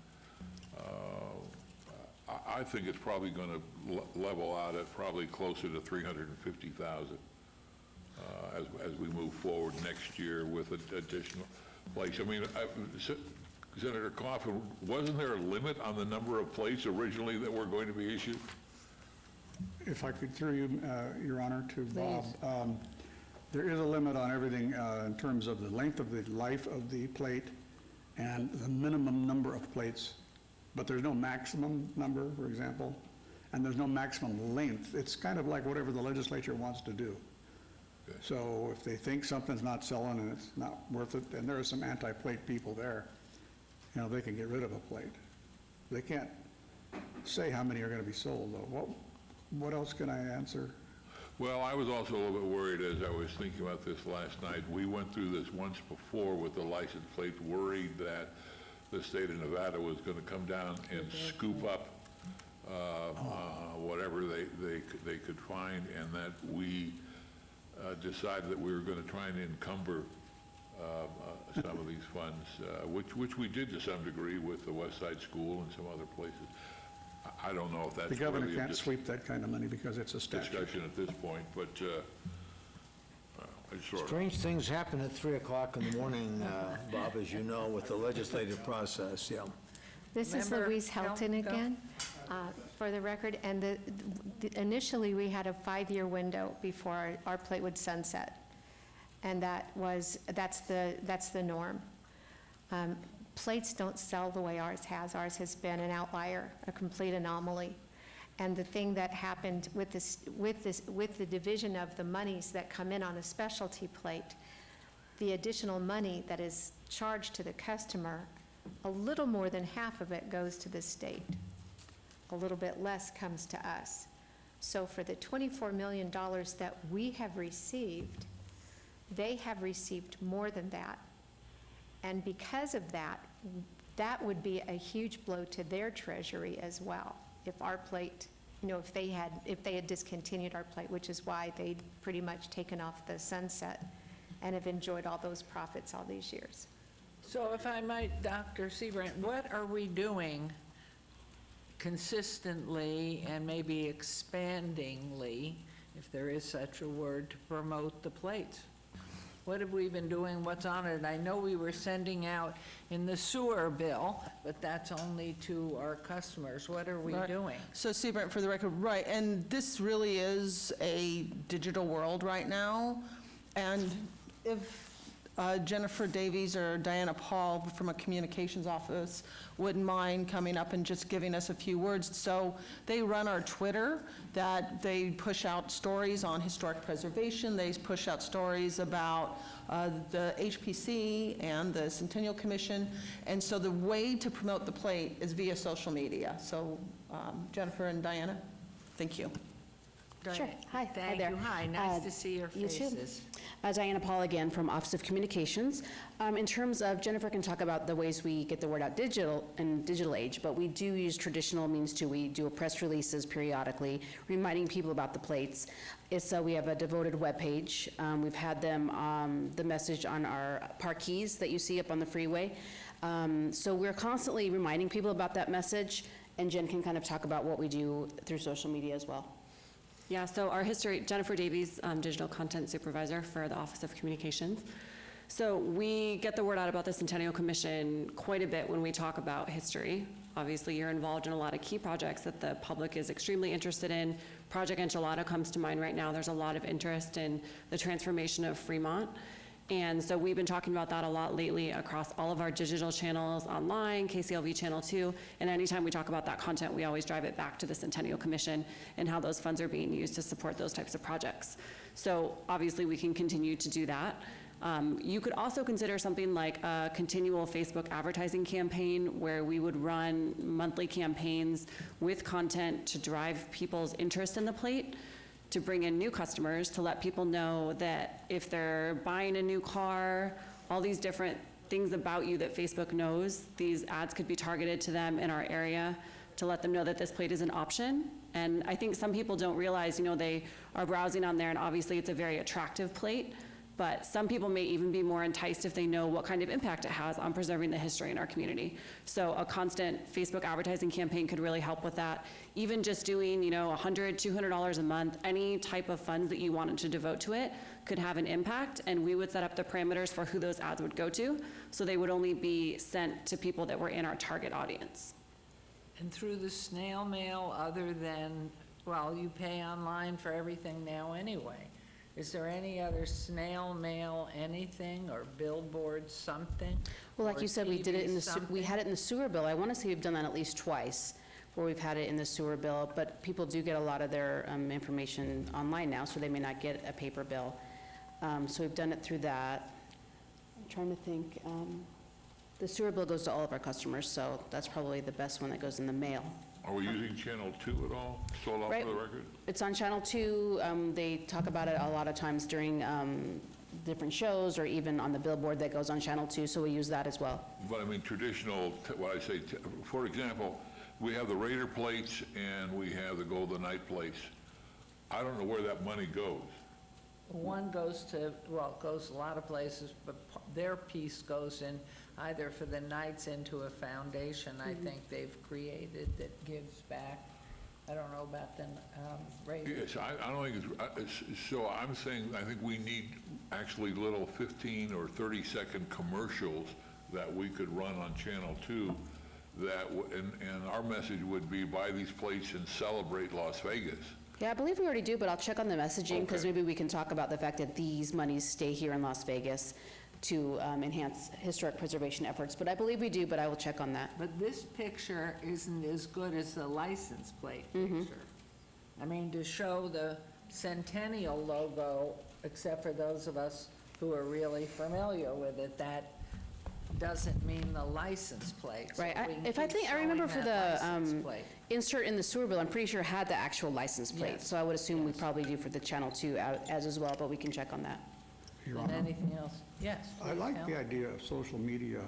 I think it's probably going to level out at probably closer to $350,000 as we move forward next year with additional plates. I mean, Senator Coffin, wasn't there a limit on the number of plates originally that were going to be issued? If I could through you, Your Honor, to Bob. There is a limit on everything in terms of the length of the life of the plate and the minimum number of plates, but there's no maximum number, for example, and there's no maximum length. It's kind of like whatever the legislature wants to do. Okay. So if they think something's not selling and it's not worth it, and there are some anti-plate people there, you know, they can get rid of a plate. They can't say how many are going to be sold, though. What else can I answer? Well, I was also a little bit worried as I was thinking about this last night. We went through this once before with the license plates, worried that the state of Nevada was going to come down and scoop up whatever they could find, and that we decided that we were going to try and encumber some of these funds, which we did to some degree with the West Side School and some other places. I don't know if that's The governor worthy of can't sweep that kind of money because it's a statute. discussion at this point, but I sort of. Strange things happen at 3 o'clock in the morning, Bob, as you know, with the legislative process, yeah. This is Member Louise Helton Helton, go. again, for the record, and initially, we had a 5-year window before our plate would sunset, and that's the norm. Plates don't sell the way ours has. Ours has been an outlier, a complete anomaly. And the thing that happened with the division of the monies that come in on a specialty plate, the additional money that is charged to the customer, a little more than half of it goes to the state. A little bit less comes to us. So for the $24 million that we have received, they have received more than that. And because of that, that would be a huge blow to their treasury as well. If our plate, if they had discontinued our plate, which is why they'd pretty much taken off the sunset and have enjoyed all those profits all these years. So if I might, Dr. Seabrand, what are we doing consistently and maybe expandingly, if there is such a word, to promote the plates? What have we been doing? What's on it? I know we were sending out in the sewer bill, but that's only to our customers. What are we Right. doing? So Seabrand, for the record, right, and this really is a digital world right now. And if Jennifer Davies or Diana Paul from a communications office wouldn't mind coming up and just giving us a few words. So they run our Twitter, that they push out stories on historic preservation. They push out stories about the HPC and the Centennial Commission. And so the way to promote the plate is via social media. So Jennifer and Diana, thank you. Sure. Hi. Thank there. you. Hi, nice to see your You too. faces. Diana Paul again from Office of Communications. In terms of, Jennifer can talk about the ways we get the word out digital age, but we do use traditional means too. We do press releases periodically, reminding people about the plates. We have a devoted webpage. We've had them, the message on our parkees that you see up on the freeway. So we're constantly reminding people about that message, and Jen can kind of talk about what we do through social media as well. Yeah, so our history, Jennifer Davies, Digital Content Supervisor for the Office of Communications. So we get the word out about the Centennial Commission quite a bit when we talk about history. Obviously, you're involved in a lot of key projects that the public is extremely interested in. Project Enchilada comes to mind right now. There's a lot of interest in the transformation of Fremont. And so we've been talking about that a lot lately across all of our digital channels online, KCLV Channel 2, and anytime we talk about that content, we always drive it back to the Centennial Commission and how those funds are being used to support those types of projects. So obviously we can continue to do that. You could also consider something like a continual Facebook advertising campaign where we would run monthly campaigns with content to drive people's interest in the plate, to bring in new customers, to let people know that if they're buying a new car, all these different things about you that Facebook knows, these ads could be targeted to them in our area to let them know that this plate is an option. And I think some people don't realize, they are browsing on there and obviously it's a very attractive plate, but some people may even be more enticed if they know what kind of impact it has on preserving the history in our community. So a constant Facebook advertising campaign could really help with that. Even just doing, $100, $200 a month, any type of funds that you wanted to devote to it could have an impact, and we would set up the parameters for who those ads would go to, so they would only be sent to people that were in our target audience. And through the snail mail, other than, you pay online for everything now anyway. Is there any other snail mail, anything, or billboard, something? Well, like Or you said, we did it in TV we had it in the sewer bill. I want to say we've done that at least twice, where we've had it in the sewer bill, but people do get a lot of their information online now, so they may not get a paper bill. So we've done it through that. I'm trying to think. The sewer bill goes to all of our customers, so that's probably the best one that goes in the mail. Are we using Channel 2 at all? Still off Right. the record? It's on Channel 2. They talk about it a lot of times during different shows or even on the billboard that goes on Channel 2, so we use that as well. But I mean, traditional, what I say, for example, we have the Raider plates and we have the Golden Knight plates. I don't know where that money goes. One goes to, well, it goes a lot of places, but their piece goes in either for the Knights into a foundation, I think they've created that gives back. I don't know about the Raiders. Yes, I don't think so I'm saying, I think we need actually little 15 or 30-second commercials that we could run on Channel 2 that, and our message would be buy these plates and celebrate Las Vegas. Yeah, I believe we already do, but I'll check on the messaging, because Okay. maybe we can talk about the fact that these monies stay here in Las Vegas to enhance historic preservation efforts. But I believe we do, but I will check on that. But this picture isn't as good as the license plate picture. I mean, to show the Centennial logo, except for those of us who are really familiar with it, that doesn't mean the license plate. So Right, we can if I keep think, I remember showing for that the license plate. insert in the sewer bill, I'm pretty sure had the actual license plate. Yes. So I would assume we probably do for the Channel 2 as well, but we can check on that. Your And Honor. anything else? Yes. I please, like Al. the idea of social media.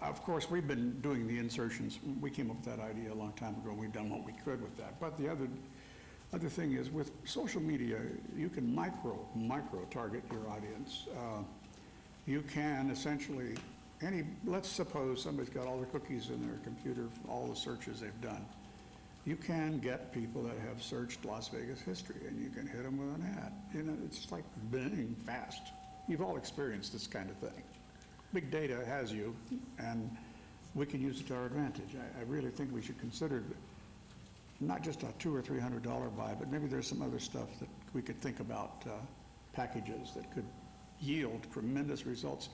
Of course, we've been doing the insertions. We came up with that idea a long time ago. We've done what we could with that. But the other thing is, with social media, you can micro target your audience. You can essentially, let's suppose somebody's got all the cookies in their computer, all the searches they've done. You can get people that have searched Las Vegas history, and you can hit them with an ad. You know, it's like Bing fast. You've all experienced this kind of thing. Big data has you, and we can use it to our advantage. I really think we should consider not just a $200 or $300 buy, but maybe there's some other stuff that we could think about, packages that could yield tremendous results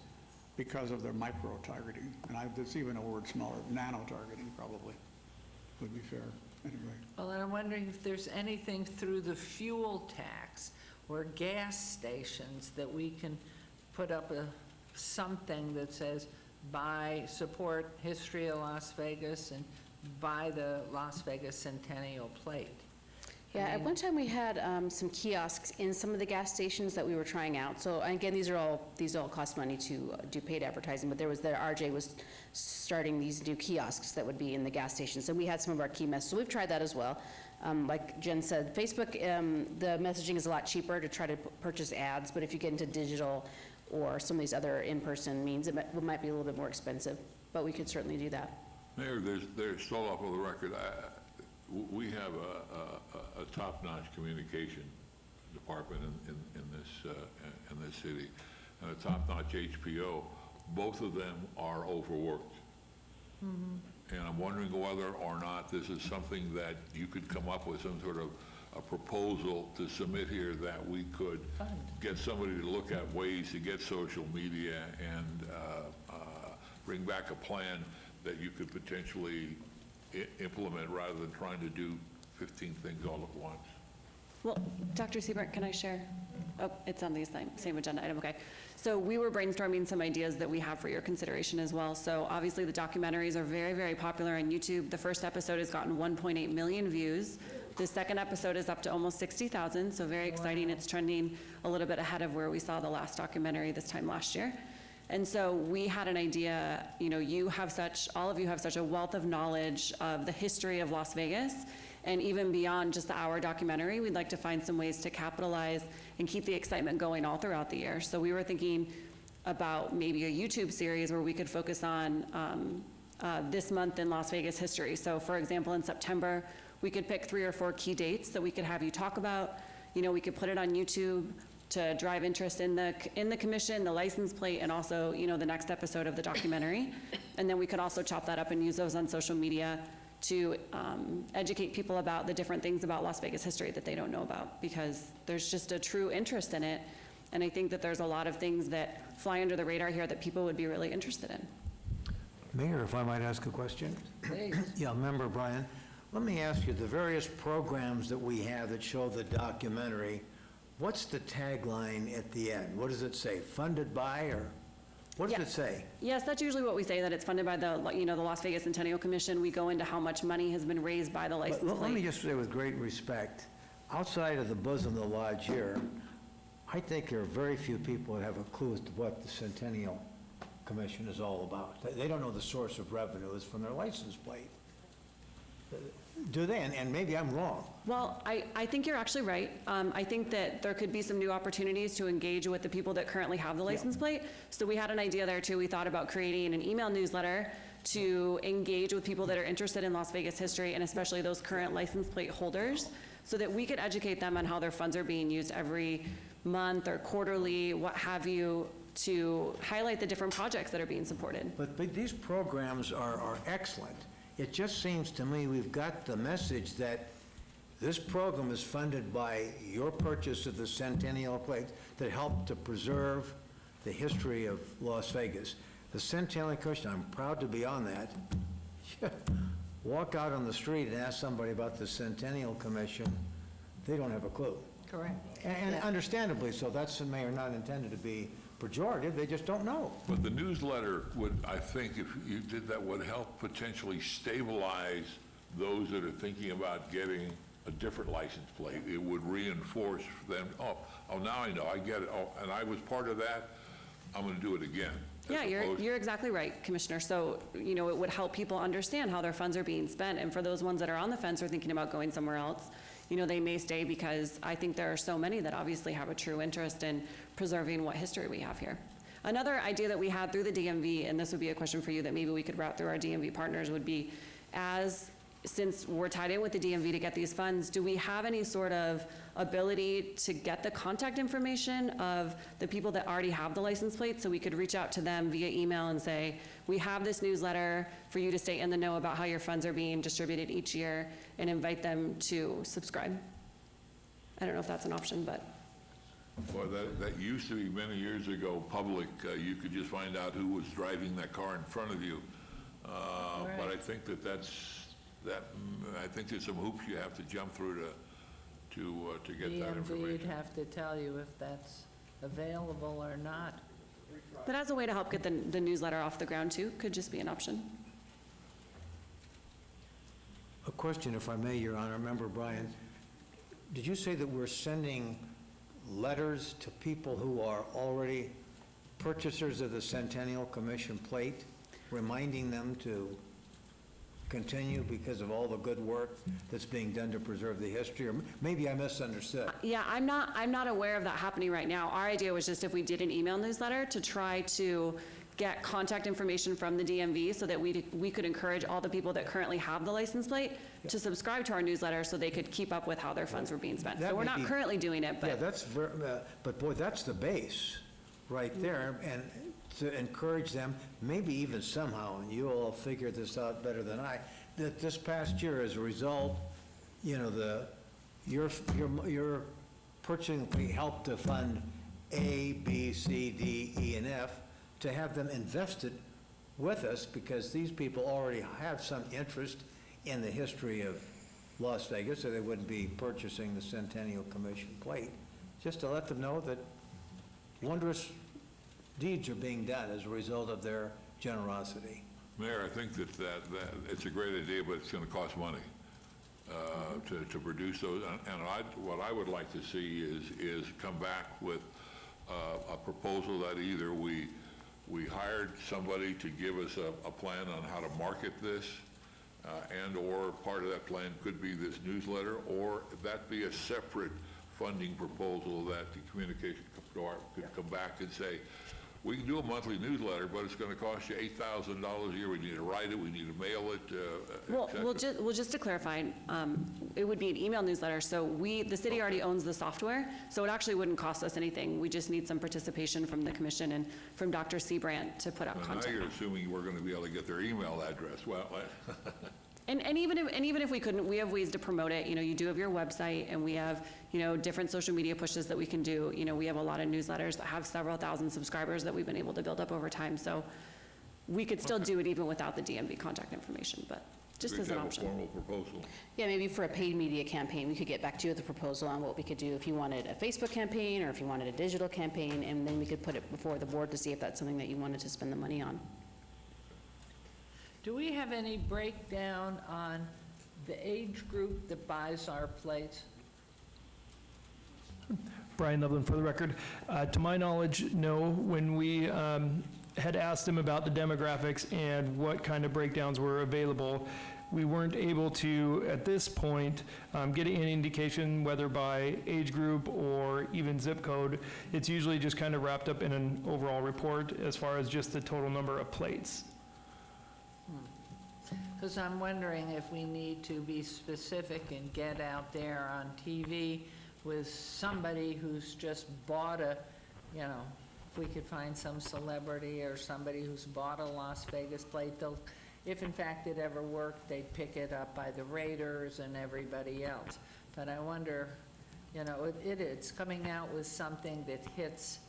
because of their micro-targeting. And there's even a word smaller, nano-targeting probably would be fair. Anyway. Well, and I'm wondering if there's anything through the fuel tax or gas stations that we can put up something that says, support history of Las Vegas and buy the Las Vegas Centennial plate. Yeah, at one time we had some kiosks in some of the gas stations that we were trying out. So again, these all cost money to do paid advertising, but RJ was starting these new kiosks that would be in the gas stations. And we had some of our key messages. So we've tried that as well. Like Jen said, Facebook, the messaging is a lot cheaper to try to purchase ads, but if you get into digital or some of these other in-person means, it might be a little bit more expensive, but we could certainly do that. Mayor, there's still off of the record. We have a top-notch communication department in this city, and a top-notch HPO. Both of them are overworked. And I'm wondering whether or not this is something that you could come up with, some sort of a proposal to submit here that we could get somebody to look at ways to get social media and bring back a plan that you could potentially implement rather than trying to do 15 things all at once. Well, Dr. Siebert, can I share? Oh, it's on the same agenda item, okay. So we were brainstorming some ideas that we have for your consideration as well. So obviously the documentaries are very, very popular on YouTube. The first episode has gotten 1.8 million views. The second episode is up to almost 60,000, so very exciting. It's trending a little bit ahead of where we saw the last documentary this time last year. And so we had an idea, you know, all of you have such a wealth of knowledge of the history of Las Vegas, and even beyond just the hour documentary, we'd like to find some ways to capitalize and keep the excitement going all throughout the year. So we were thinking about maybe a YouTube series where we could focus on this month in Las Vegas history. So for example, in September, we could pick 3 or 4 key dates that we could have you talk about. You know, we could put it on YouTube to drive interest in the commission, the license plate, and also, you know, the next episode of the documentary. And then we could also chop that up and use those on social media to educate people about the different things about Las Vegas history that they don't know about, because there's just a true interest in it. And I think that there's a lot of things that fly under the radar here that people would be really interested in. Mayor, if I might ask a question? Please. Yeah, Member Bryan, let me ask you, the various programs that we have that show the documentary, what's the tagline at the end? What does it say? Funded by or? What does Yes. it say? Yes, that's usually what we say, that it's funded by the, the Las Vegas Centennial Commission. We go into how much money has been raised by the But license let me plate. just say with great respect, outside of the bosom of the lodge here, I think there are very few people that have a clue as to what the Centennial Commission is all about. They don't know the source of revenue is from their license plate. Do they? And maybe I'm wrong. Well, I think you're actually right. I think that there could be some new opportunities to engage with the people that currently have the license plate. So we had an idea there too. We thought about creating an email newsletter to engage with people that are interested in Las Vegas history, and especially those current license plate holders, so that we could educate them on how their funds are being used every month or quarterly, what have you, to highlight the different projects that are being supported. But these programs are excellent. It just seems to me we've got the message that this program is funded by your purchase of the Centennial plate that helped to preserve the history of Las Vegas. The Centennial Commission, I'm proud to be on that. Walk out on the street and ask somebody about the Centennial Commission, they don't have a clue. Correct. And understandably so, that's may or not intended to be pejorative, they just don't know. But the newsletter would, I think, if you did that, would help potentially stabilize those that are thinking about getting a different license plate. It would reinforce them, oh, now I know, I get it, oh, and I was part of that, I'm gonna do it again. Yeah, you're exactly right, Commissioner. So, it would help people understand how their funds are being spent. And for those ones that are on the fence or thinking about going somewhere else, they may stay, because I think there are so many that obviously have a true interest in preserving what history we have here. Another idea that we had through the DMV, and this would be a question for you that maybe we could route through our DMV partners, would be, since we're tied in with the DMV to get these funds, do we have any sort of ability to get the contact information of the people that already have the license plate, so we could reach out to them via email and say, we have this newsletter for you to stay in the know about how your funds are being distributed each year, and invite them to subscribe? I don't know if that's an option, but. Well, that used to be many years ago, public, you could just find out who was driving that car in front of you. But I think I think there's some hoops you have to jump through to get that DMV information. would have to tell you if that's available or not. But as a way to help get the newsletter off the ground too, could just be an option. A question, if I may, Your Honor. Member Bryan, did you say that we're sending letters to people who are already purchasers of the Centennial Commission plate, reminding them to continue because of all the good work that's being done to preserve the history? Or maybe I misunderstood. Yeah, I'm not aware of that happening right now. Our idea was just if we did an email newsletter to try to get contact information from the DMV so that we could encourage all the people that currently have the license plate to subscribe to our newsletter so they could keep up with how their funds were being spent. That So we're may not be- currently doing it, Yeah, but that's very, but boy, that's the base right there. And to encourage them, maybe even somehow, and you all figure this out better than I, that this past year, as a result, your purchasing helped to fund A, B, C, D, E, and F, to have them invested with us, because these people already have some interest in the history of Las Vegas, or they wouldn't be purchasing the Centennial Commission plate. Just to let them know that wondrous deeds are being done as a result of their generosity. Mayor, I think that it's a great idea, but it's going to cost money to produce those. And what I would like to see is come back with a proposal that either we hired somebody to give us a plan on how to market this, and/or part of that plan could be this newsletter, or that be a separate funding proposal that the communication could come back and say, we can do a monthly newsletter, but it's going to cost you $8,000 a year. We need to write it, we need to mail it, well, et cetera. just to clarify, it would be an email newsletter. So the city already owns the software, so it actually wouldn't cost us anything. We just need some participation from the commission and from Dr. Seabrandt to put out Now content. you're assuming we're going to be able to get their email address. Well, And even if we couldn't, we have ways to promote it. You do have your website, and we have, different social media pushes that we can do. We have a lot of newsletters that have several thousand subscribers that we've been able to build up over time. So we could still do it even without the DMV contact information, but Just We as an could have a option. formal proposal. Yeah, maybe for a paid media campaign, we could get back to you with a proposal on what we could do if you wanted a Facebook campaign or if you wanted a digital campaign, and then we could put it before the board to see if that's something that you wanted to spend the money on. Do we have any breakdown on the age group that buys our plates? Brian Loveland for the record. To my knowledge, no. When we had asked him about the demographics and what kind of breakdowns were available, we weren't able to, at this point, get any indication whether by age group or even zip code. It's usually just kind of wrapped up in an overall report as far as just the total number of plates. Because I'm wondering if we need to be specific and get out there on TV with somebody who's just bought a, you know, if we could find some celebrity or somebody who's bought a Las Vegas plate, they'll, if in fact it ever worked, they'd pick it up by the Raiders and everybody else. But I wonder, you know, it's coming out with something that hits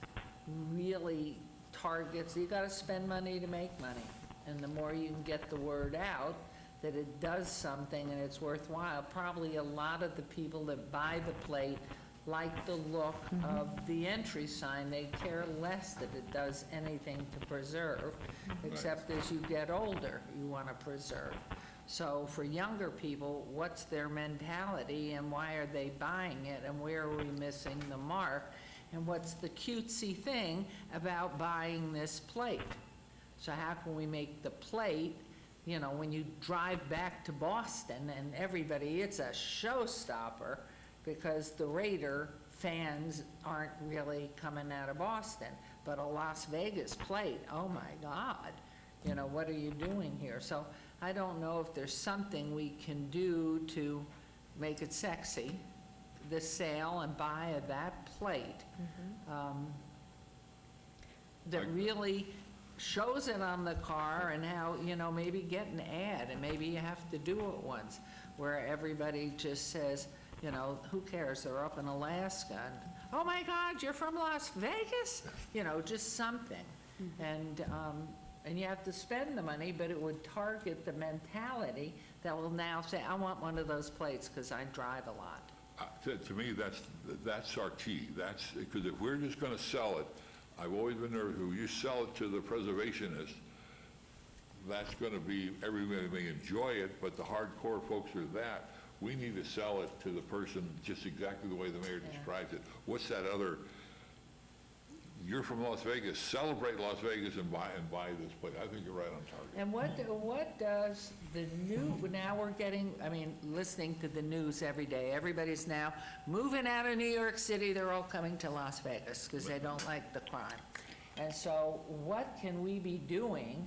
really targets. You gotta spend money to make money. And the more you can get the word out that it does something and it's worthwhile, probably a lot of the people that buy the plate like the look of the entry sign. They care less that it does anything to preserve, except as you get older, you want to preserve. So for younger people, what's their mentality and why are they buying it and where are we missing the mark? And what's the cutesy thing about buying this plate? So how can we make the plate, you know, when you drive back to Boston and everybody, it's a showstopper because the Raider fans aren't really coming out of Boston. But a Las Vegas plate, oh my God, you know, what are you doing here? So I don't know if there's something we can do to make it sexy, the sale and buy of that plate. That really shows it on the car and how, you know, maybe get an ad and maybe you have to do it once where everybody just says, you know, who cares, they're up in Alaska and, oh my God, you're from Las Vegas? You know, just something. And you have to spend the money, but it would target the mentality that will now say, I want one of those plates because I drive a lot. To me, that's our key. That's, because if we're just gonna sell it, I've always been nervous, if you sell it to the preservationists, that's gonna be, everybody may enjoy it, but the hardcore folks are that. We need to sell it to the person just exactly the way the mayor describes it. What's that other, you're from Las Vegas, celebrate Las Vegas and buy this place. I think you're right on target. And what does the new, now we're getting, I mean, listening to the news every day, everybody's now moving out of New York City, they're all coming to Las Vegas because they don't like the crime. And so what can we be doing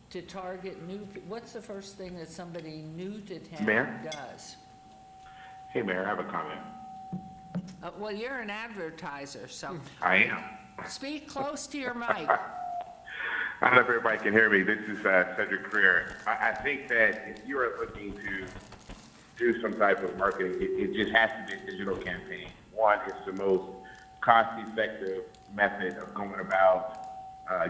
to target what's the first thing that somebody new to town Mayor? does? Hey, Mayor, I have a comment. Well, you're an advertiser, so I am. speak close to your mic. I don't know if everybody can hear me. This is Cedric Career. I think that if you are looking to do some type of marketing, it just has to be a digital campaign. One, it's the most cost-effective method of going about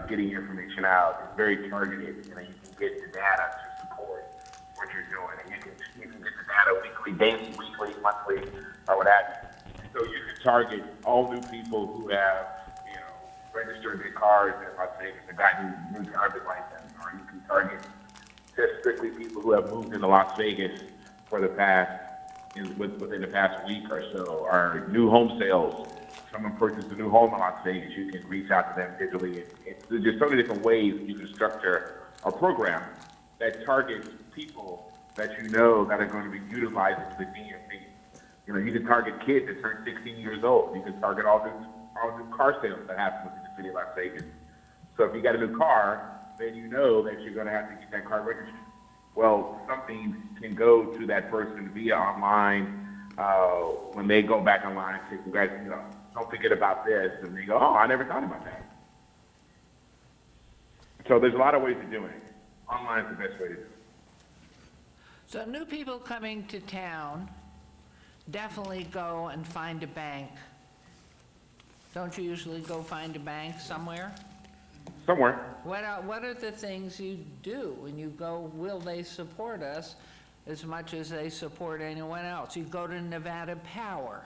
getting information out. It's very targeted. You know, you can get the data to support what you're doing, and you can get the data weekly, daily, weekly, monthly, or what have you. So you can target all new people who have, you know, registered their cars in Las Vegas and gotten new driver's license, or you can target just strictly people who have moved into Las Vegas for the past, within the past week or so, or new home sales. Someone purchased a new home in Las Vegas, you can reach out to them digitally. There's so many different ways you can structure a program that targets people that you know that are going to be utilizing the DMV. You know, you can target kids that turn 16 years old. You can target all new car sales that happen within the city of Las Vegas. So if you got a new car, then you know that you're going to have to get that car registered. Well, something can go to that person via online when they go back online and say, congrats, you know, don't forget about this. And they go, oh, I never thought about that. So there's a lot of ways of doing it. Online is the best way to do it. So new people coming to town definitely go and find a bank. Don't you usually go find a bank somewhere? Somewhere. What are the things you do when you go, will they support us as much as they support anyone else. You go to Nevada Power.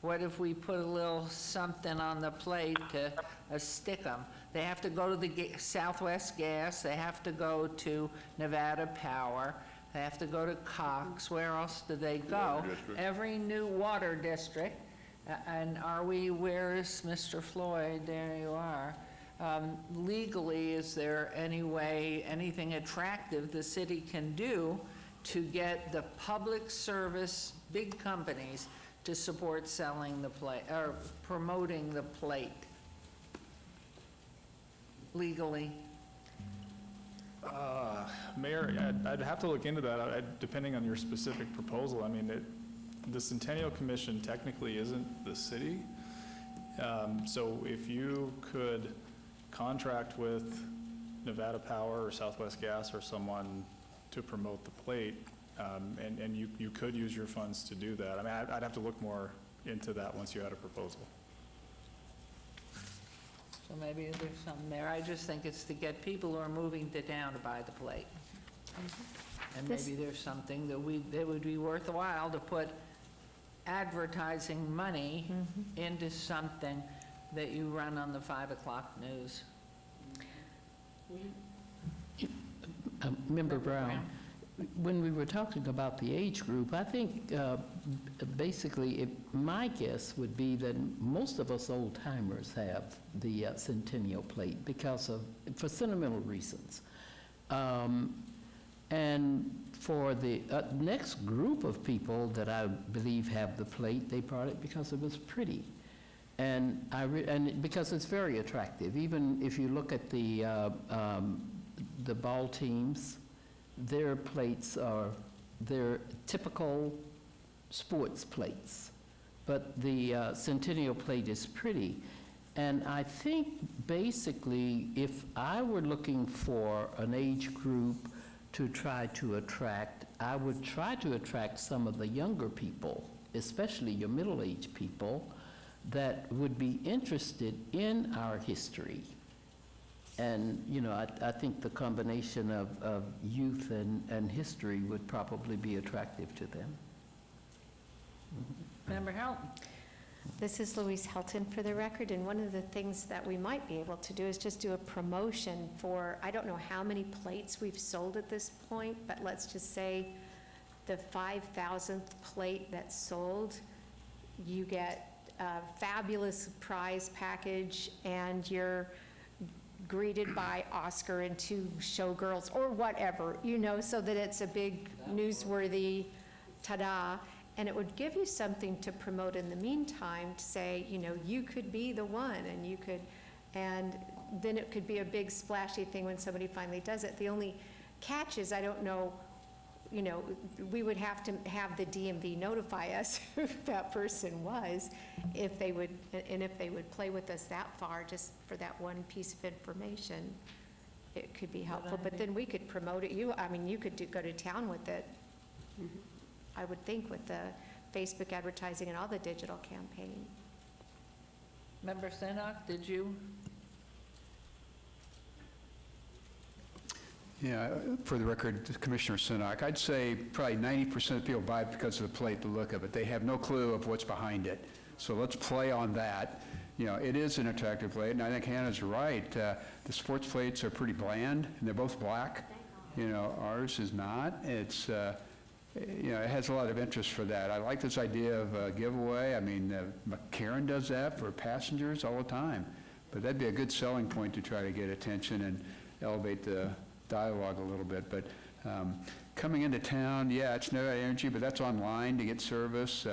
What if we put a little something on the plate to stick them? They have to go to the Southwest Gas, they have to go to Nevada Power, they have to go to Cox. Where else do they go? Water district. Every new water district. And where's Mr. Floyd? There you are. Legally, is there any way, anything attractive the city can do to get the public service, big companies, to support selling the plate, or promoting the plate legally? Mayor, I'd have to look into that, depending on your specific proposal. I mean, the Centennial Commission technically isn't the city. So if you could contract with Nevada Power or Southwest Gas or someone to promote the plate, and you could use your funds to do that. I mean, I'd have to look more into that once you had a proposal. So maybe there's something there. I just think it's to get people who are moving to town to buy the plate. And This- maybe there's something that would be worthwhile to put advertising money into something that you run on the 5 o'clock news. Member Brown, when we were talking about the age group, I think basically, my guess would be that most of us old-timers have the Centennial plate for sentimental reasons. And for the next group of people that I believe have the plate, they brought it because it was pretty. And because it's very attractive. Even if you look at the ball teams, their plates are their typical sports plates. But the Centennial plate is pretty. And I think basically, if I were looking for an age group to try to attract, I would try to attract some of the younger people, especially your middle-aged people, that would be interested in our history. And, you know, I think the combination of youth and history would probably be attractive to them. Member Helton? This is Louise Helton for the record, and one of the things that we might be able to do is just do a promotion for, I don't know how many plates we've sold at this point, but let's just say the 5,000th plate that's sold, you get a fabulous prize package, and you're greeted by Oscar and 2 showgirls, or whatever, you know, so that it's a big newsworthy ta-da. And it would give you something to promote in the meantime, to say, you know, you could be the one, and then it could be a big splashy thing when somebody finally does it. The only catch is, I don't know, you know, we would have to have the DMV notify us who that person was, if they would play with us that far, just for that one piece of information. It could be helpful, but then we could promote it. You could go to town with it. I would think, with the Facebook advertising and all the digital campaign. Member Sinnock, did you? Yeah, for the record, Commissioner Sinnock, I'd say probably 90% of people buy it because of the plate, the look of it. They have no clue of what's behind it. So let's play on that. You know, it is an attractive plate, and I think Hannah's right. The sports plates are pretty bland, and they're both black. You know, ours is not. It's, you know, it has a lot of interest for that. I like this idea of a giveaway. I mean, McCarran does that for passengers all the time. But that'd be a good selling point to try to get attention and elevate the dialogue a little bit. But coming into town, yeah, it's no energy, but that's online to get service.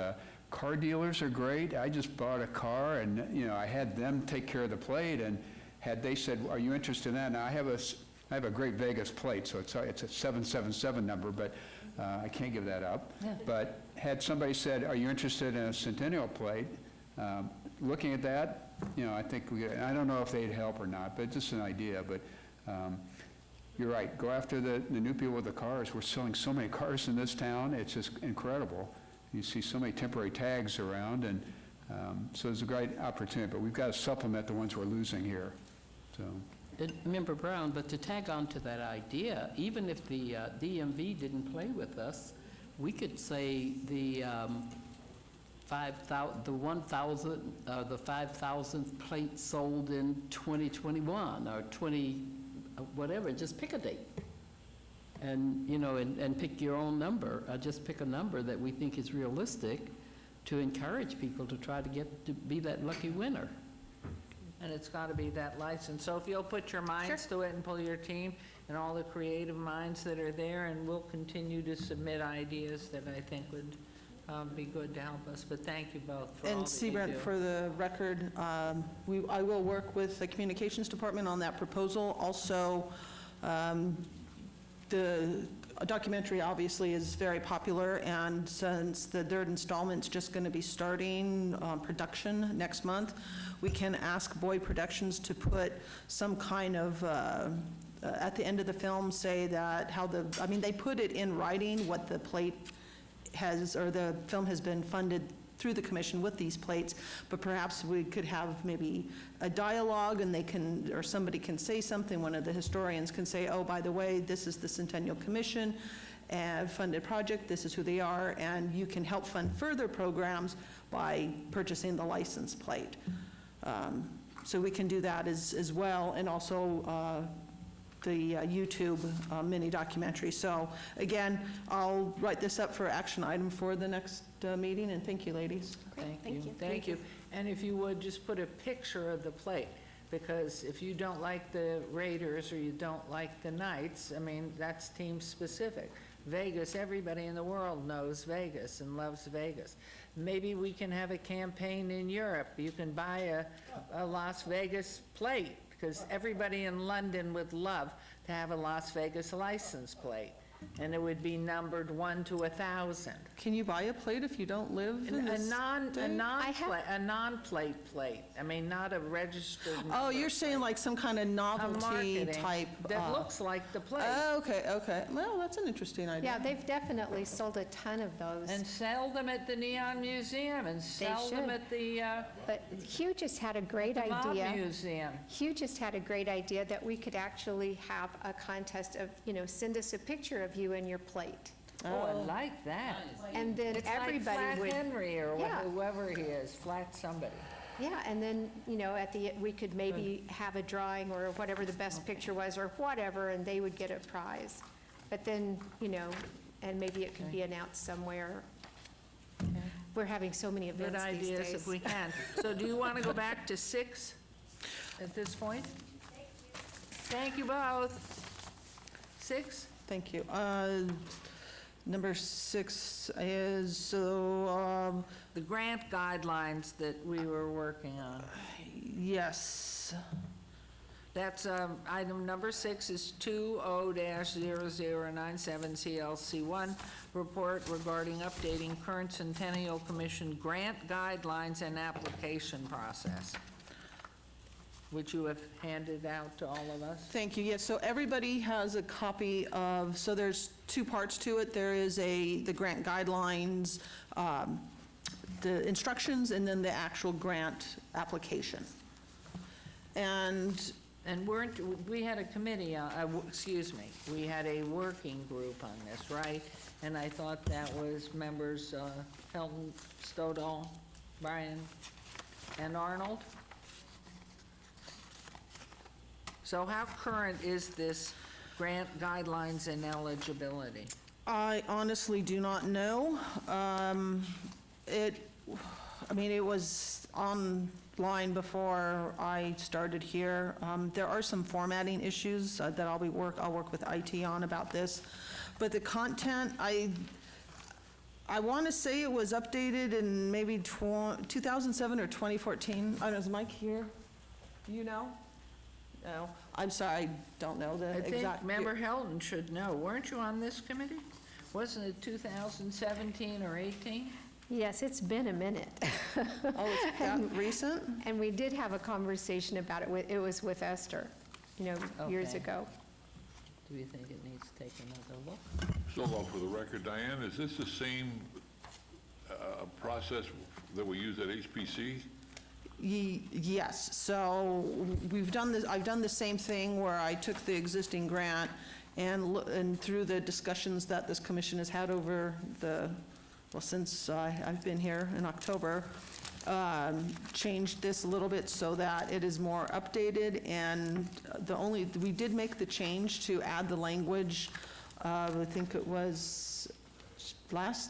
Car dealers are great. I just bought a car, and, you know, I had them take care of the plate, and had they said, are you interested in that? Now, I have a great Vegas plate, so it's a 777 number, but I can't give that up. Yeah. But had somebody said, are you interested in a Centennial plate? Looking at that, you know, I think I don't know if they'd help or not, but just an idea. But you're right, go after the new people with the cars. We're selling so many cars in this town, it's just incredible. You see so many temporary tags around, and so it's a great opportunity, but we've got to supplement the ones we're losing here. So. Member Brown, but to tag on to that idea, even if the DMV didn't play with us, we could say the 5,000th plate sold in 2021 or 20, whatever, just pick a date. And, you know, and pick your own number. Just pick a number that we think is realistic to encourage people to try to get to be that lucky winner. And it's got to be that license. So if you'll put your minds to it and pull your team and all the creative minds that are there, and we'll continue to submit ideas that I think would be good to help us. But thank you both for all And that you Seabrant, do. for the record, I will work with the Communications Department on that proposal. Also, the documentary obviously is very popular, and since the third installment's just going to be starting production next month, we can ask Boyd Productions to put some kind of, at the end of the film, say that they put it in writing what the plate has, or the film has been funded through the commission with these plates, but perhaps we could have maybe a dialogue, and they can, or somebody can say something, one of the historians can say, oh, by the way, this is the Centennial Commission funded project, this is who they are, and you can help fund further programs by purchasing the license plate. So we can do that as well, and also the YouTube mini documentary. So again, I'll write this up for action item for the next meeting, and thank you, ladies. Thank you. Thank you. And if you would, just put a picture of the plate, because if you don't like the Raiders or you don't like the Knights, I mean, that's team specific. Vegas, everybody in the world knows Vegas and loves Vegas. Maybe we can have a campaign in Europe. You can buy a Las Vegas plate, because everybody in London would love to have a Las Vegas license plate, and it would be numbered 1 to 1,000. Can you buy a plate if you don't live in A this state? non-plate plate. I mean, not a registered. Oh, number you're saying like some kind of plate. A novelty marketing type? that looks like the plate. Okay. Well, that's an interesting idea. Yeah, they've definitely sold a ton of those. And sell them at the Neon Museum, and sell them should. at the But Hugh just had a great Mob idea. Museum. Hugh just had a great idea that we could actually have a contest of, send us a picture of you and your plate. Oh, I like that. And then It's like everybody Flat would. Henry or Yeah. whoever he is, Flat somebody. Yeah, and then, we could maybe have a drawing or whatever the best picture was or whatever, and they would get a prize. But then, and maybe it could be announced somewhere. We're having so many Good events these ideas days. if we can. So do you want to go back to 6 at this point? Thank you both. 6? Thank you. Number 6 is, The grant guidelines that we were working on. yes. That's, item number 6 is 20-0097 CLC1, report regarding updating current Centennial Commission grant guidelines and application process, which you have handed out to all of us. Thank you. Yes, so everybody has a copy of, so there's 2 parts to it. There is the grant guidelines, the instructions, and then the actual grant application. And we had a committee, we had a working group on this, right? And I thought that was members Helton, Stoddall, Brian, and Arnold. So how current is this grant guidelines and eligibility? I honestly do not know. It was online before I started here. There are some formatting issues that I'll work with IT on about this. But the content, I want to say it was updated in maybe 2007 or 2014. I don't know, is Mike here? Do you know? No, I'm sorry, I don't know the I think exact. Member Helton should know. Weren't you on this committee? Wasn't it 2017 or 18? Yes, it's been a minute. Oh, it's that recent? And we did have a conversation about it. It was with Esther, years Okay. ago. Do you think it needs to take another look? So, for the record, Diane, is this the same process that we use at HPC? Yes, so we've done this, I've done the same thing where I took the existing grant and through the discussions that this commission has had over since I've been here in October, changed this a little bit so that it is more updated, and we did make the change to add the language, I think it was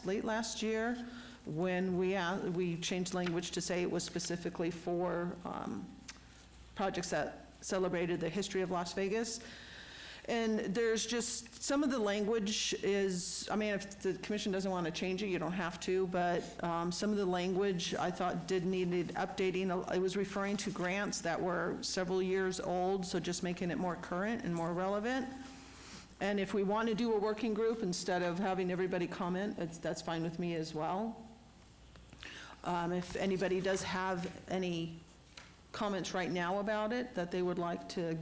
late last year, when we changed language to say it was specifically for projects that celebrated the history of Las Vegas. And there's just, some of the language is, I mean, if the commission doesn't want to change it, you don't have to, but some of the language I thought needed updating. It was referring to grants that were several years old, so just making it more current and more relevant. And if we want to do a working group instead of having everybody comment, that's fine with me as well. If anybody does have any comments right now about it that they would like to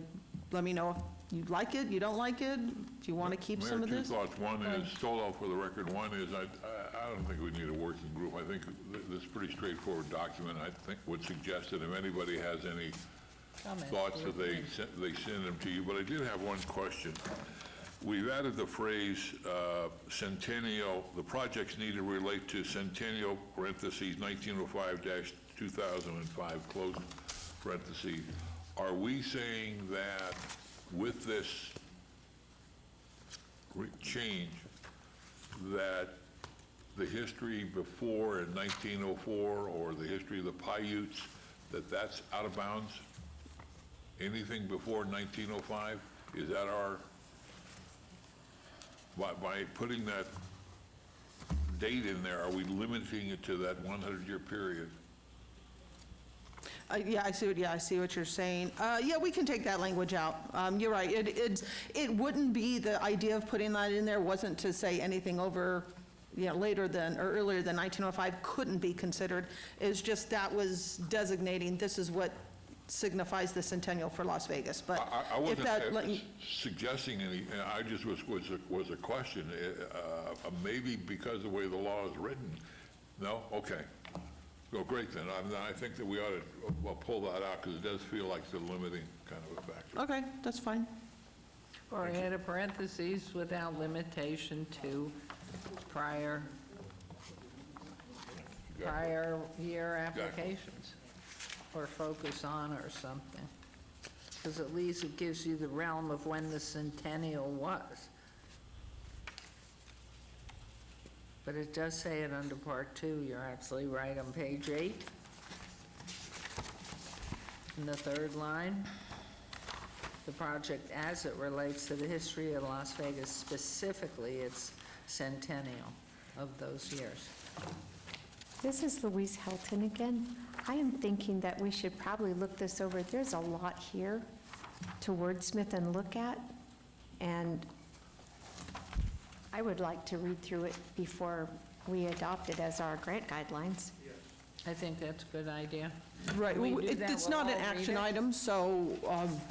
let me know, if you like it, you don't like it, if you want to keep some of Mayor, this. two thoughts. One is, stole off for the record, one is I don't think we need a working group. I think this is a pretty straightforward document. I think would suggest that if anybody has any thoughts, that they send them to you. But I did have one question. We've added the phrase Centennial, the projects need to relate to Centennial, parentheses, 1905-2005, close parentheses. Are we saying that with this change, that the history before in 1904 or the history of the Paiutes, that's out of bounds? Anything before 1905? Is that our... By putting that date in there, are we limiting it to that 100-year period? Yeah, I see what you're saying. Yeah, we can take that language out. You're right. It wouldn't be, the idea of putting that in there wasn't to say anything over, later than, or earlier than 1905 couldn't be considered. It's just that was designating this is what signifies the Centennial for Las Vegas. But I if that, wasn't suggesting any, I just was a question. Maybe because of the way the law is written. No? Okay. Well, great then. I think that we ought to pull that out because it does feel like it's a limiting kind of a factor. okay, that's fine. Or add a parentheses without limitation to prior year applications. Or focus on or something. Because at least it gives you the realm of when the Centennial was. But it does say it under Part 2, you're absolutely right, on page 8. In the third line, the project as it relates to the history of Las Vegas, specifically its Centennial of those years. This is Louise Helton again. I am thinking that we should probably look this over. There's a lot here to wordsmith and look at, and I would like to read through it before we adopt it as our grant guidelines. I think that's a good idea. Right. Can we do that? It's We'll not an all read action it? item, so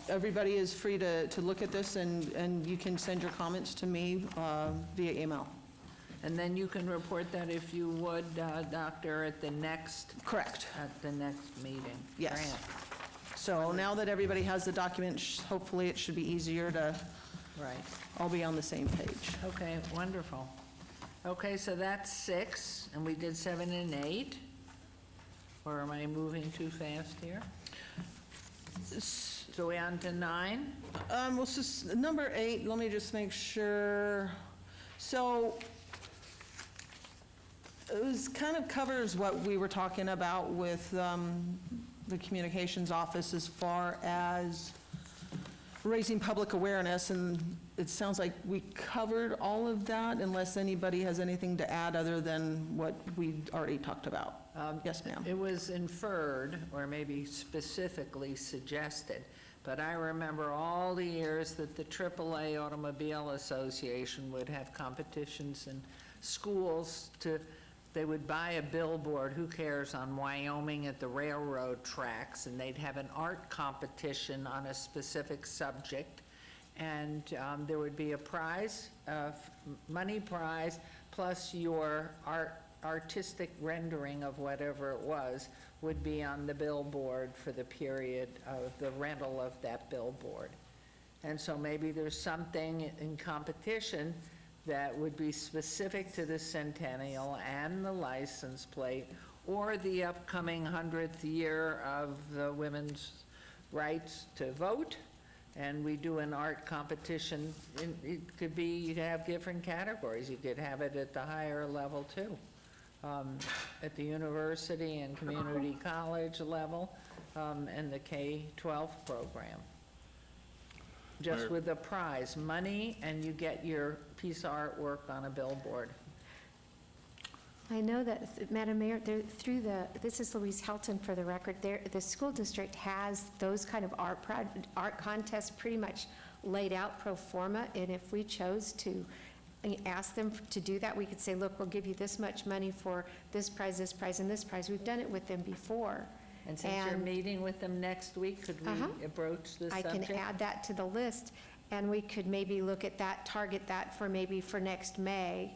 everybody is free to look at this, and you can send your comments to me via email. And then you can report that if you would, Doctor, at the next... Correct. At the next meeting. Yes. Grant. So now that everybody has the document, hopefully it should be easier to Right. all be on the same page. Okay, wonderful. Okay, so that's 6, and we did 7 and 8. Or am I moving too fast here? So we on to 9? Well, number 8, let me just make sure. So it kind of covers what we were talking about with the communications office as far as raising public awareness, and it sounds like we covered all of that unless anybody has anything to add other than what we already talked about. Yes, ma'am. It was inferred, or maybe specifically suggested, but I remember all the years that the AAA Automobile Association would have competitions in schools they would buy a billboard, who cares, on Wyoming at the railroad tracks, and they'd have an art competition on a specific subject, and there would be a prize, money prize, plus your art artistic rendering of whatever it was would be on the billboard for the period of the rental of that billboard. And so maybe there's something in competition that would be specific to the Centennial and the license plate, or the upcoming 100th year of the women's rights to vote, and we do an art competition. It could be, you could have different categories. You could have it at the higher level too, at the university and community college level, and the K-12 program. Just with a prize, money, and you get your piece of artwork on a billboard. I know that, Madam Mayor, this is Louise Helton for the record, the school district has those kind of art contests pretty much laid out pro forma, and if we chose to ask them to do that, we could say, look, we'll give you this much money for this prize, and this prize. We've done it with them before. And since you're meeting with them next week, could we broach this subject? I can add that to the list, and we could maybe look at that, target that for maybe for next May,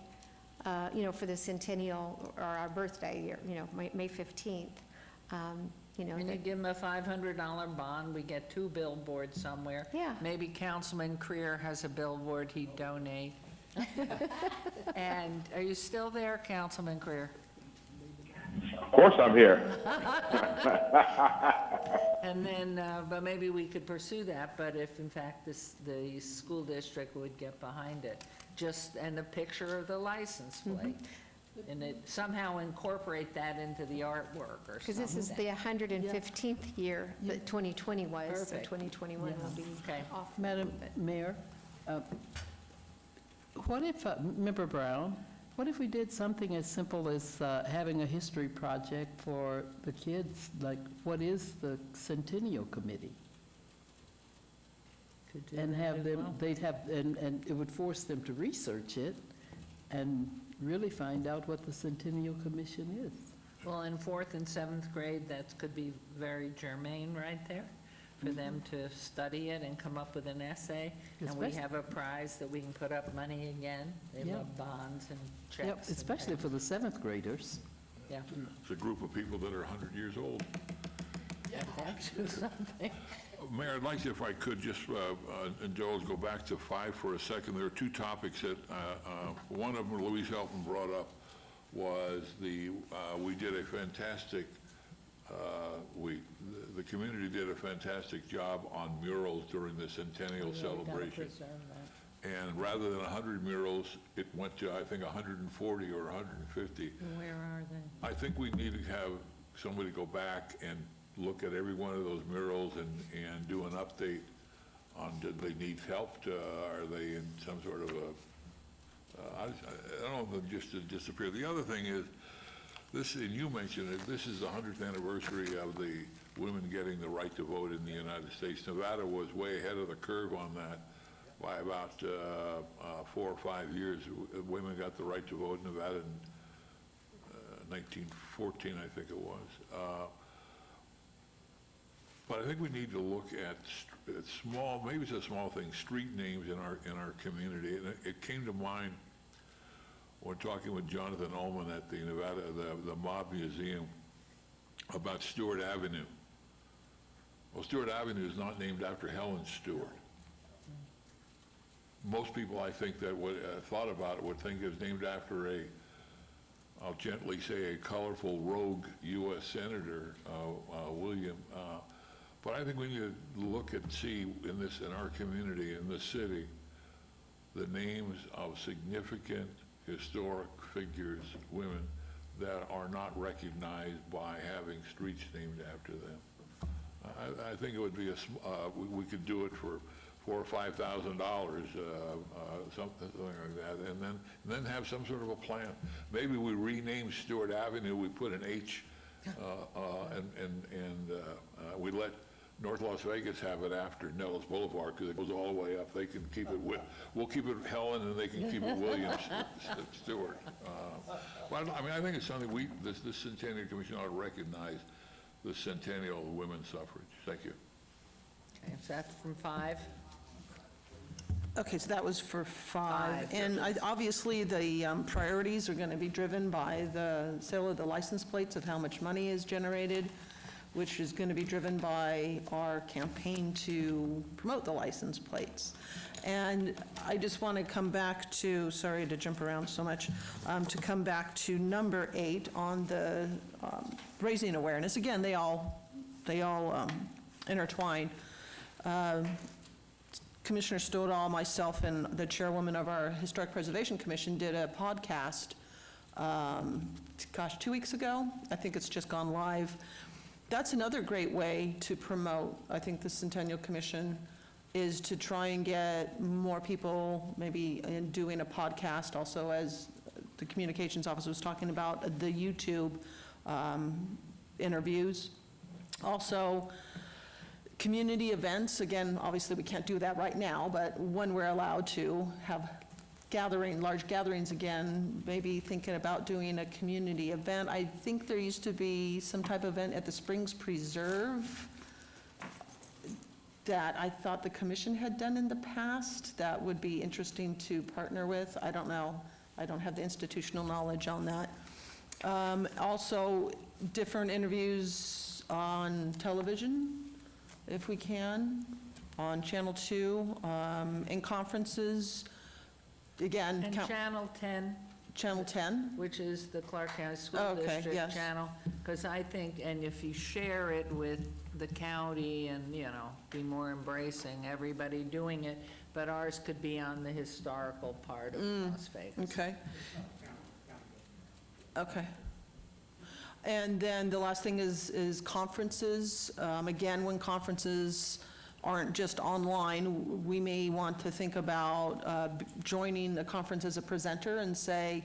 for the Centennial or our birthday year, May 15th. And you give them a $500 bond, we get 2 billboards somewhere. Yeah. Maybe Councilman Creer has a billboard he'd donate. And are you still there, Councilman Creer? Of course I'm here. And then, but maybe we could pursue that, but if in fact the school district would get behind it, and a picture of the license plate. And it somehow incorporate that into the artwork or something. Because this is the 115th year that 2020 was, so Perfect. 2021 will be Okay. off. Madam Mayor, what if, Member Brown, what if we did something as simple as having a history project for the kids? Like, what is the Centennial Committee? And have them, and it would force them to research it and really find out what the Centennial Commission is. Well, in 4th and 7th grade, that could be very germane right there, for them to study it and come up with an essay. And we have a prize that we can put up money again. They Yeah. love bonds and checks. Yep, especially for the 7th graders. Yeah. It's a group of people that are 100 years old. Do something. Mayor, I'd like, if I could, just indulge, go back to 5 for a second. There are 2 topics that, one of them Louise Helton brought up was we did a fantastic, the community did a fantastic job on murals during the Centennial celebration. And rather than 100 murals, it went to, I think, 140 or 150. Where are they? I think we need to have somebody go back and look at every one of those murals and do an update on, did they need help? Are they in some sort of I don't want them just to disappear. The other thing is, this, and you mentioned it, this is the 100th anniversary of the women getting the right to vote in the United States. Nevada was way ahead of the curve on that by about 4 or 5 years. Women got the right to vote in Nevada in 1914, I think it was. But I think we need to look at small, maybe it's a small thing, street names in our community. And it came to mind when talking with Jonathan Ullman at the Nevada, the Mob Museum, about Stewart Avenue. Well, Stewart Avenue is not named after Helen Stewart. Most people, I think, that would thought about it would think it was named after I'll gently say, a colorful rogue U.S. Senator, William. But I think we need to look and see in our community, in this city, the names of significant historic figures, women, that are not recognized by having streets named after them. I think it would be we could do it for $4,000 or $5,000, something like that, and then have some sort of a plan. Maybe we rename Stewart Avenue, we put an H, and we let North Las Vegas have it after Nellis Boulevard, because it goes all the way up. They can keep it we'll keep it Helen, and they can keep it Williams Stewart. But I think it's something this Centennial Commission ought to recognize the Centennial of women's suffrage. Thank you. Okay, so that's from 5. Okay, so that was for 5. And obviously, the priorities are going to be driven by the sale of the license plates, of how much money is generated, which is going to be driven by our campaign to promote the license plates. And I just want to come back to, sorry to jump around so much, to come back to number 8 on the raising awareness. Again, they all intertwine. Commissioner Stoddall, myself, and the chairwoman of our Historic Preservation Commission did a podcast, 2 weeks ago. I think it's just gone live. That's another great way to promote, I think, the Centennial Commission, is to try and get more people maybe in doing a podcast, also as the communications officer was talking about, the YouTube interviews. Also, community events, again, obviously we can't do that right now, but when we're allowed to have large gatherings again, maybe thinking about doing a community event. I think there used to be some type of event at the Springs Preserve that I thought the commission had done in the past that would be interesting to partner with. I don't know. I don't have the institutional knowledge on that. Also, different interviews on television, if we can, on Channel 2, in conferences. Again, And Channel 10, Channel 10. which is the Clark County School Okay, District yes. channel, because I think, and if you share it with the county and, be more embracing, everybody doing it, but ours could be on the historical part of Las Vegas. Okay. Okay. And then the last thing is conferences. Again, when conferences aren't just online, we may want to think about joining the conference as a presenter and say,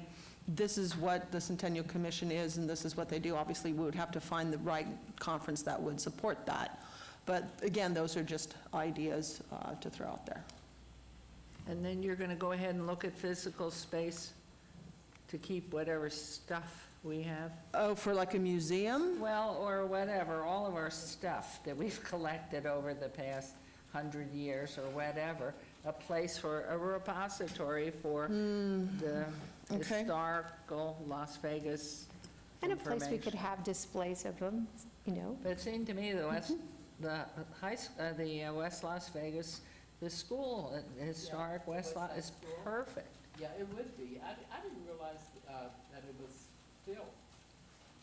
this is what the Centennial Commission is and this is what they do. Obviously, we would have to find the right conference that would support that. But again, those are just ideas to throw out there. And then you're going to go ahead and look at physical space to keep whatever stuff we have? Oh, for like a museum? Well, or whatever, all of our stuff that we've collected over the past 100 years or whatever, a place for a repository for the Okay. historical Las Vegas And a place we could information. have displays of them, But it seemed to me the West Las Vegas, the school, historic West Las, is perfect. Yeah, it would be. I didn't realize that it was still,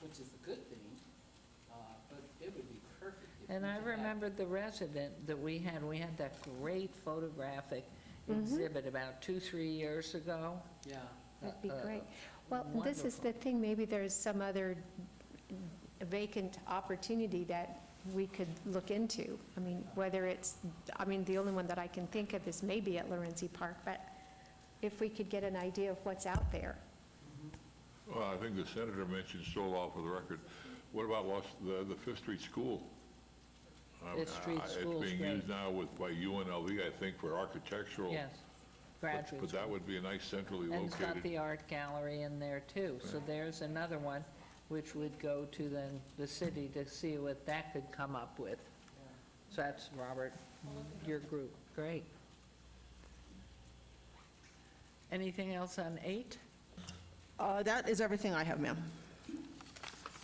which is a good thing, but it would be perfect. if And we I could have- remembered the resident that we had that great photographic exhibit about 2-3 years ago. Yeah. That'd be great. Well, this is the thing, maybe there's some other vacant opportunity that we could look into. I mean, the only one that I can think of is maybe at Lorenzi Park, but if we could get an idea of what's out there. Well, I think the senator mentioned, stole off of the record, what about the Fifth Street School? Fifth Street School's It's being great. used now by UNLV, I think, for architectural. Yes, graduate But that would be a nice centrally And it's got located. the art gallery in there too. So there's another one which would go to then the city to see what that could come up with. So that's, Robert, your group. Great. Anything else on 8? That is everything I have, ma'am.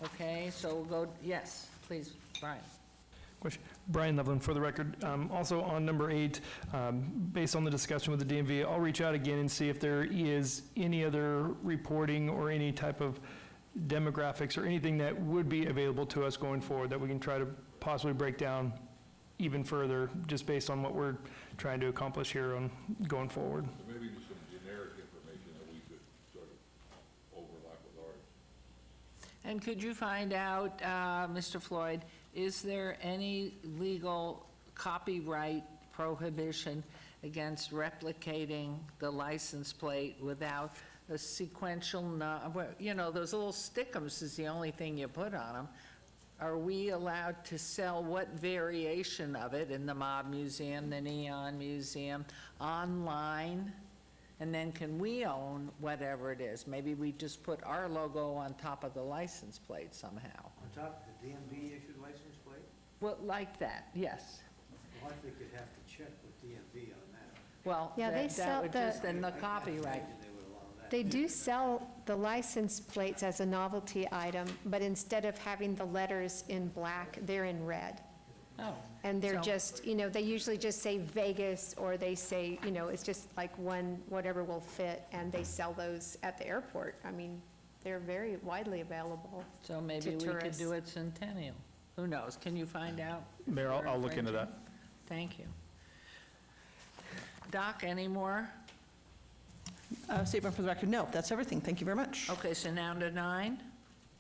Okay, so we'll go, yes, please, Brian. Question. Brian Loveland, for the record. Also on number 8, based on the discussion with the DMV, I'll reach out again and see if there is any other reporting or any type of demographics or anything that would be available to us going forward that we can try to possibly break down even further, just based on what we're trying to accomplish here on going forward. Maybe just some generic information that we could sort of overlap with ours. And could you find out, Mr. Floyd, is there any legal copyright prohibition against replicating the license plate without a sequential, those little stickums is the only thing you put on them. Are we allowed to sell what variation of it in the Mob Museum, the Neon Museum, online? And then can we own whatever it is? Maybe we just put our logo on top of the license plate somehow. On top of the DMV-issued license plate? Well, like that, yes. Well, I think you'd have to check with DMV on that. Well, Yeah, they that sell would the- just, then the copyright. They do sell the license plates as a novelty item, but instead of having the letters in black, they're in red. Oh. And they're So- just, they usually just say Vegas, or they say, it's just like one, whatever will fit, and they sell those at the airport. I mean, they're very widely available So maybe to we could tourists. do it Centennial. Who knows? Can you find out? Mayor, for I'll look into infringing? that. Thank you. Doc, any more? Statement for the record, no, that's everything. Thank you very much. Okay, so now to 9?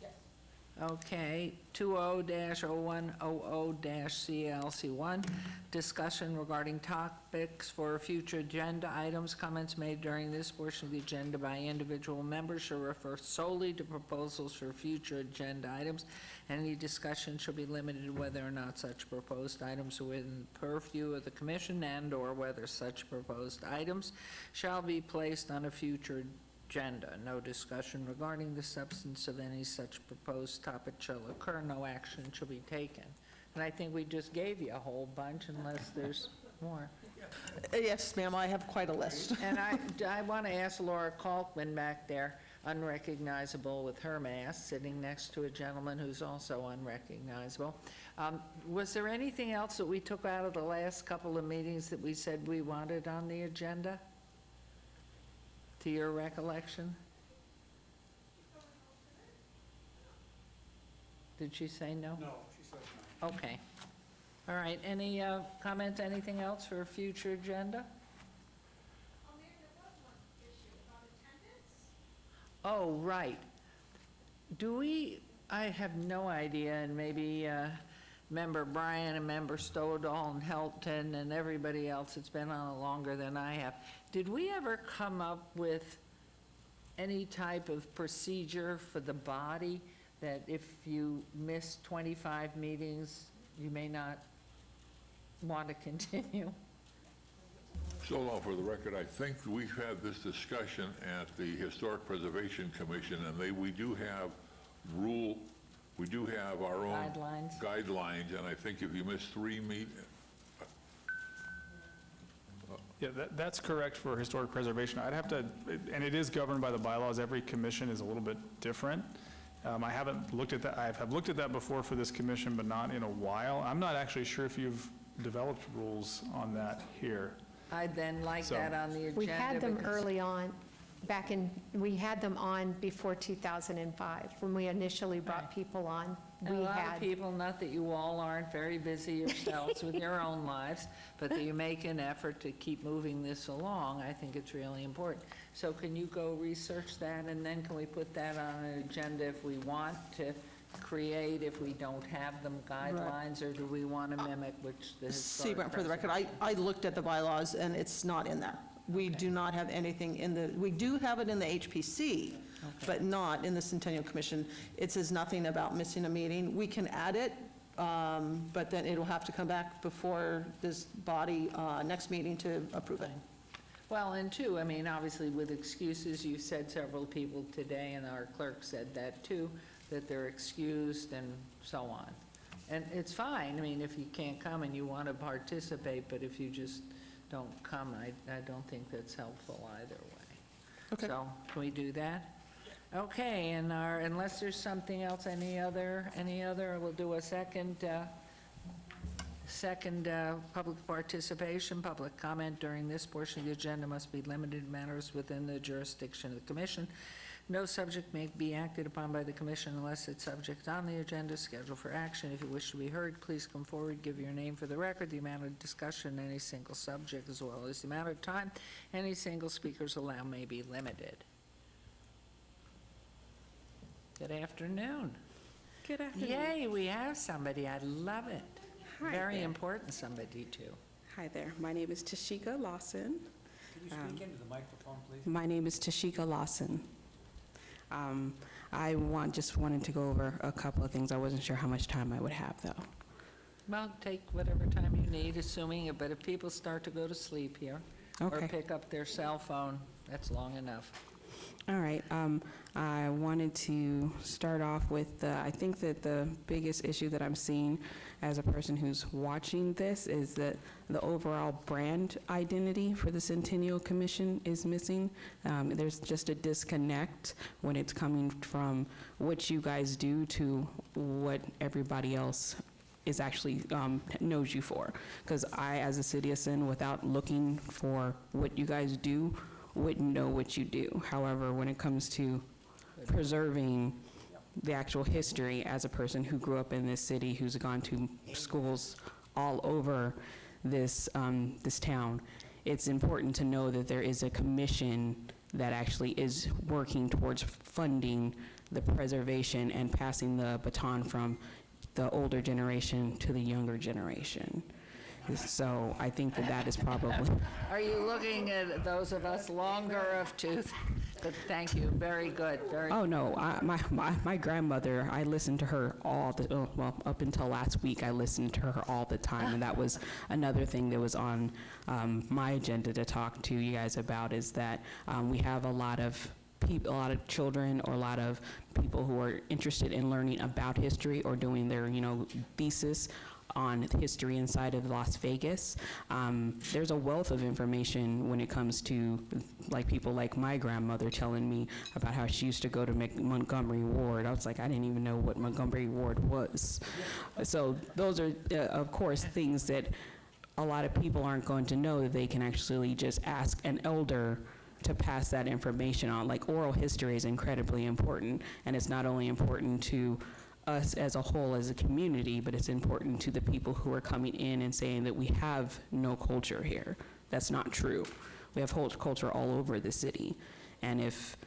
Yes. Okay, 20-0100-CLC1, discussion regarding topics for future agenda items. Comments made during this portion of the agenda by individual members shall refer solely to proposals for future agenda items. Any discussion shall be limited to whether or not such proposed items are within the purview of the commission and/or whether such proposed items shall be placed on a future agenda. No discussion regarding the substance of any such proposed topic shall occur. No action shall be taken. And I think we just gave you a whole bunch unless there's more. Yes, ma'am, I have quite a list. And I want to ask Laura Kalkman back there, unrecognizable with her mask, sitting next to a gentleman who's also unrecognizable. Was there anything else that we took out of the last couple of meetings that we said we wanted on the agenda? To your recollection? Did she say no? No, she said no. Okay. All right, any comments, anything else for a future agenda? Oh, right. I have no idea, and maybe Member Bryan and Member Stoddall and Helton and everybody else that's been on it longer than I have, did we ever come up with any type of procedure for the body that if you miss 25 meetings, you may not want to continue? So, for the record, I think we've had this discussion at the Historic Preservation Commission, and we do have our own guidelines, and I think if you miss 3 meetings, Yeah, that's correct for historic preservation. I'd have to, and it is governed by the bylaws. Every commission is a little bit different. I haven't looked at that. I have looked at that before for this commission, but not in a while. I'm not actually sure if you've developed rules on that here. I'd then like So- that on the agenda. We had them because- early on, we had them on before 2005, when we initially brought people on. And a We lot of had, people, not that you all aren't very busy yourselves with your own lives, but that you make an effort to keep moving this along. I think it's really important. So can you go research that, and then can we put that on an agenda if we want to create, if we don't have them, guidelines, or do we want to mimic which the historic Statement for the record, I looked at the bylaws, and it's not in there. We do not have anything we do have it in the HPC, but not in the Centennial Commission. It says nothing about missing a meeting. We can add it, but then it'll have to come back before this body, next meeting to approve it. Well, and two, I mean, obviously with excuses, you said several people today, and our clerk said that too, that they're excused and so on. And it's fine, I mean, if you can't come and you want to participate, but if you just don't come, I don't think that's helpful either way. Okay. So, can we do that? Okay, and unless there's something else, any other, we'll do a second public participation. Public comment during this portion of the agenda must be limited to matters within the jurisdiction of the commission. No subject may be acted upon by the commission unless it's subject on the agenda scheduled for action. If you wish to be heard, please come forward, give your name for the record, the amount of discussion, any single subject, as well as the amount of time any single speakers allow may be limited. Good afternoon. Good afternoon. Yay, we have somebody. I love it. Hi Very there. important somebody, too. Hi there. My name is Tashika Lawson. Can you speak into the microphone, please? My name is Tashika Lawson. I just wanted to go over a couple of things. I wasn't sure how much time I would have, though. Well, take whatever time you need, assuming it, but if people start to go to sleep here or Okay. pick up their cell phone, that's long enough. All right, I wanted to start off with, I think that the biggest issue that I'm seeing as a person who's watching this is that the overall brand identity for the Centennial Commission is missing. There's just a disconnect when it's coming from what you guys do to what everybody else is actually knows you for. Because I, as a citizen, without looking for what you guys do, wouldn't know what you do. However, when it comes to preserving the actual history, as a person who grew up in this city, who's gone to schools all over this this town, it's important to know that there is a commission that actually is working towards funding the preservation and passing the baton from the older generation to the younger generation. So I think that that is probably... Are you looking at those of us longer of tooth? Good, thank you, very good, very. Oh, no, my grandmother, I listened to her all the, well, up until last week, I listened to her all the time, and that was another thing that was on my agenda to talk to you guys about, is that we have a lot of people, a lot of children, or a lot of people who are interested in learning about history or doing their, thesis on history inside of Las Vegas. There's a wealth of information when it comes to people like my grandmother telling me about how she used to go to Montgomery Ward. I was like, I didn't even know what Montgomery Ward was. So those are, of course, things that a lot of people aren't going to know, that they can actually just ask an elder to pass that information on. Like, oral history is incredibly important, and it's not only important to us as a whole, as a community, but it's important to the people who are coming in and saying that we have no culture here. That's not true. We have culture all over the city. And if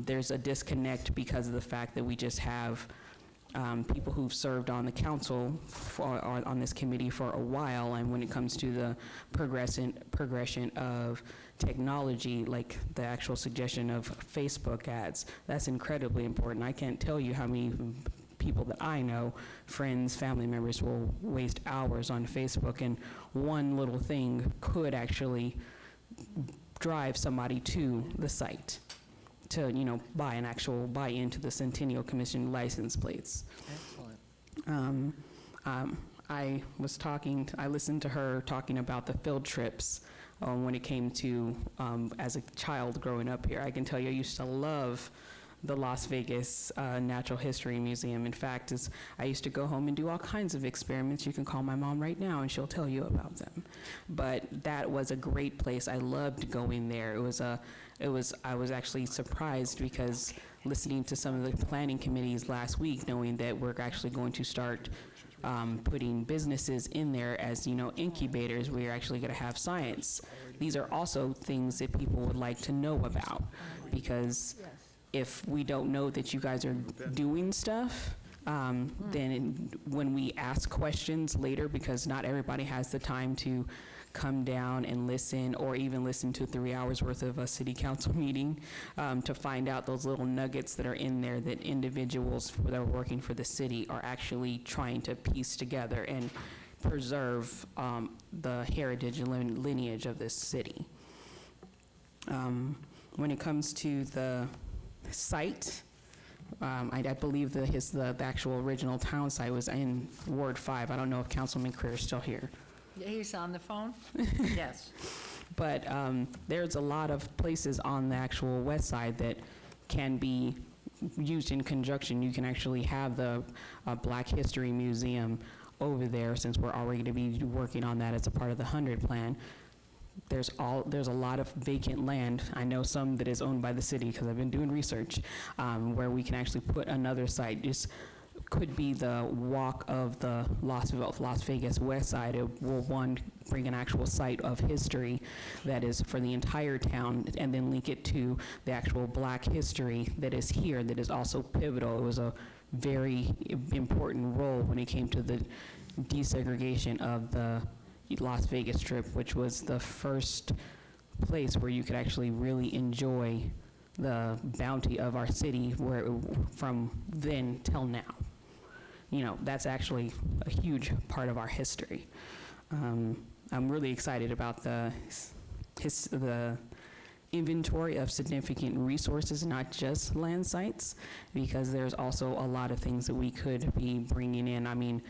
there's a disconnect because of the fact that we just have people who've served on the council or on this committee for a while, and when it comes to the progression of technology, like the actual suggestion of Facebook ads, that's incredibly important. I can't tell you how many people that I know, friends, family members, will waste hours on Facebook, and one little thing could actually drive somebody to the site to, buy into the Centennial Commission license plates. Excellent. I listened to her talking about the field trips when it came to, as a child growing up here. I can tell you I used to love the Las Vegas Natural History Museum. In fact, I used to go home and do all kinds of experiments. You can call my mom right now and she'll tell you about them. But that was a great place. I loved going there. I was actually surprised, because listening to some of the planning committees last week, knowing that we're actually going to start putting businesses in there as, incubators, we're actually going to have science. These are also things that people would like to know about, because if we don't know that you guys are doing stuff, then when we ask questions later, because not everybody has the time to come down and listen, or even listen to 3 hours worth of a city council meeting, to find out those little nuggets that are in there that individuals that are working for the city are actually trying to piece together and preserve the heritage and lineage of this city. When it comes to the site, I believe the actual original town site was in Ward 5. I don't know if Councilman Creer is still here. He's on the phone? Yes. But there's a lot of places on the actual west side that can be used in conjunction. You can actually have the Black History Museum over there, since we're already going to be working on that as a part of the 100 plan. There's a lot of vacant land. I know some that is owned by the city, because I've been doing research, where we can actually put another site. Just could be the walk of the Las Vegas west side. It will, one, bring an actual site of history that is for the entire town, and then link it to the actual Black history that is here, that is also pivotal. It was a very important role when it came to the desegregation of the Las Vegas Strip, which was the first place where you could actually really enjoy the bounty of our city, from then till now. That's actually a huge part of our history. I'm really excited about the inventory of significant resources, not just land sites, because there's also a lot of things that we could be bringing in. I mean,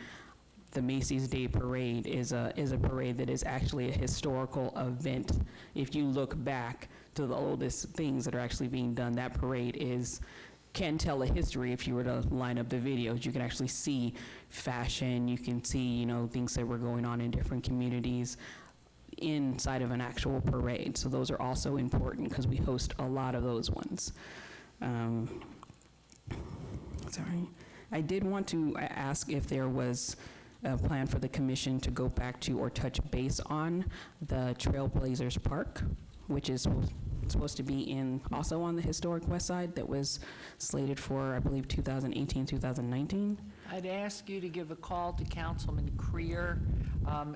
the Macy's Day Parade is a parade that is actually a historical event. If you look back to the oldest things that are actually being done, that parade can tell a history. If you were to line up the videos, you can actually see fashion, you can see, you know, things that were going on in different communities inside of an actual parade. So those are also important because we host a lot of those ones. Sorry. I did want to ask if there was a plan for the commission to go back to or touch base on the Trailblazers Park, which is supposed to be also on the historic west side, that was slated for, I believe, 2018, 2019. I'd ask you to give a call to Councilman Creer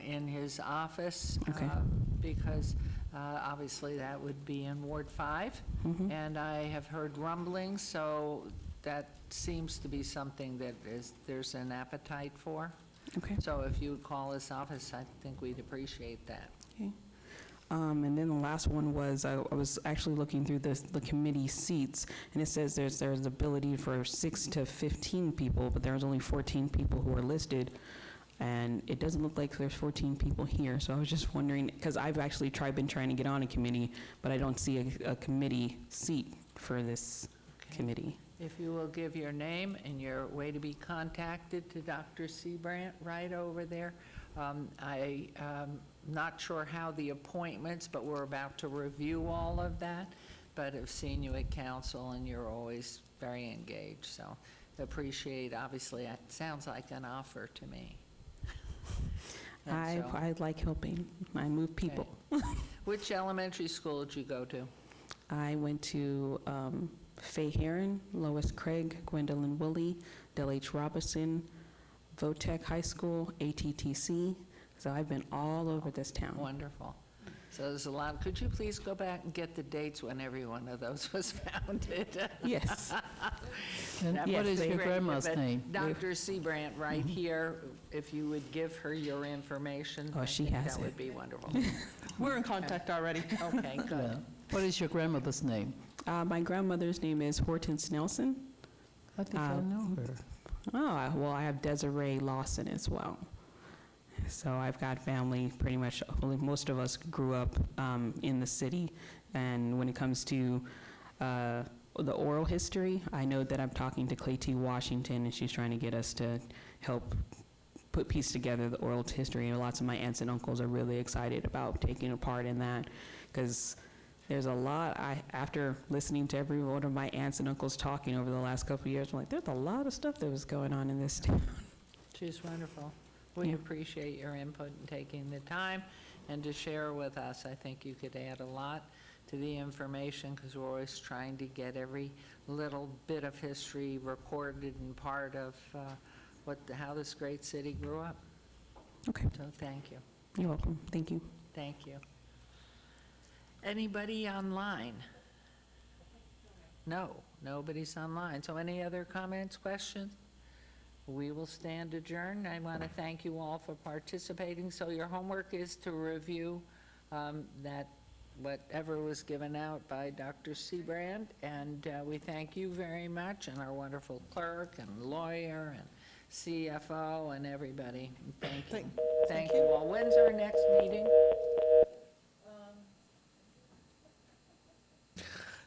in his office. Okay. Because obviously that would be in Ward 5. And I have heard rumblings, so that seems to be something that there's an appetite for. Okay. So if you would call his office, I think we'd appreciate that. Okay. And then the last one was, I was actually looking through the committee seats, and it says there's ability for 6 to 15 people, but there's only 14 people who are listed, and it doesn't look like there's 14 people here. So I was just wondering, because I've actually been trying to get on a committee, but I don't see a committee seat for this committee. If you will give your name and your way to be contacted to Dr. Seabrandt right over there. I'm not sure how the appointments, but we're about to review all of that. But I've seen you at council and you're always very engaged, so appreciate, obviously, it sounds like an offer to me. And so- I like helping. I move people. Okay. Which elementary school did you go to? I went to Fay Heron, Lois Craig, Gwendolyn Woolley, Del H. Robinson, Votech High School, ATTC. So I've been all over this town. Wonderful. So there's a lot. Could you please go back and get the dates when every one of those was founded? Yes. And That what would is be your great. grandma's But name? Dr. Seabrandt, right here, if you would give her your information. Oh, I she think has That it. would be wonderful. We're in contact already. Okay, good. Yeah. What is your grandmother's name? My grandmother's name is Hortense Nelson. I think I know her. Oh, well, I have Desiree Lawson as well. So I've got family, pretty much, most of us grew up in the city. And when it comes to the oral history, I know that I'm talking to Clay T. Washington, and she's trying to get us to help piece together the oral history. And lots of my aunts and uncles are really excited about taking a part in that, because there's a lot, after listening to every one of my aunts and uncles talking over the last couple of years, I'm like, there's a lot of stuff that was going on in this town. She's wonderful. We appreciate your input and taking the time and to share with us. I think you could add a lot to the information, because we're always trying to get every little bit of history recorded and part of how this great city grew up. Okay. So thank you. You're welcome. Thank you. Thank you. Anybody online? No, nobody's online. So any other comments, questions? We will stand adjourned. I want to thank you all for participating. So your homework is to review that whatever was given out by Dr. Seabrandt, and we thank you very much, and our wonderful clerk and lawyer and CFO and everybody. Thank you. Thank you all. When's our next meeting?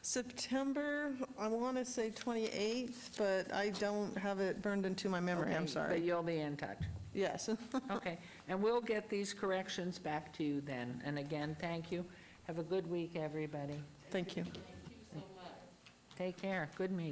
September, I want to say 28th, but I don't have it burned into my memory, I'm Okay, sorry. But you'll be in touch. Yes. Okay, and we'll get these corrections back to you then. And again, thank you. Have a good week, everybody. Thank you. Take care. Good meeting.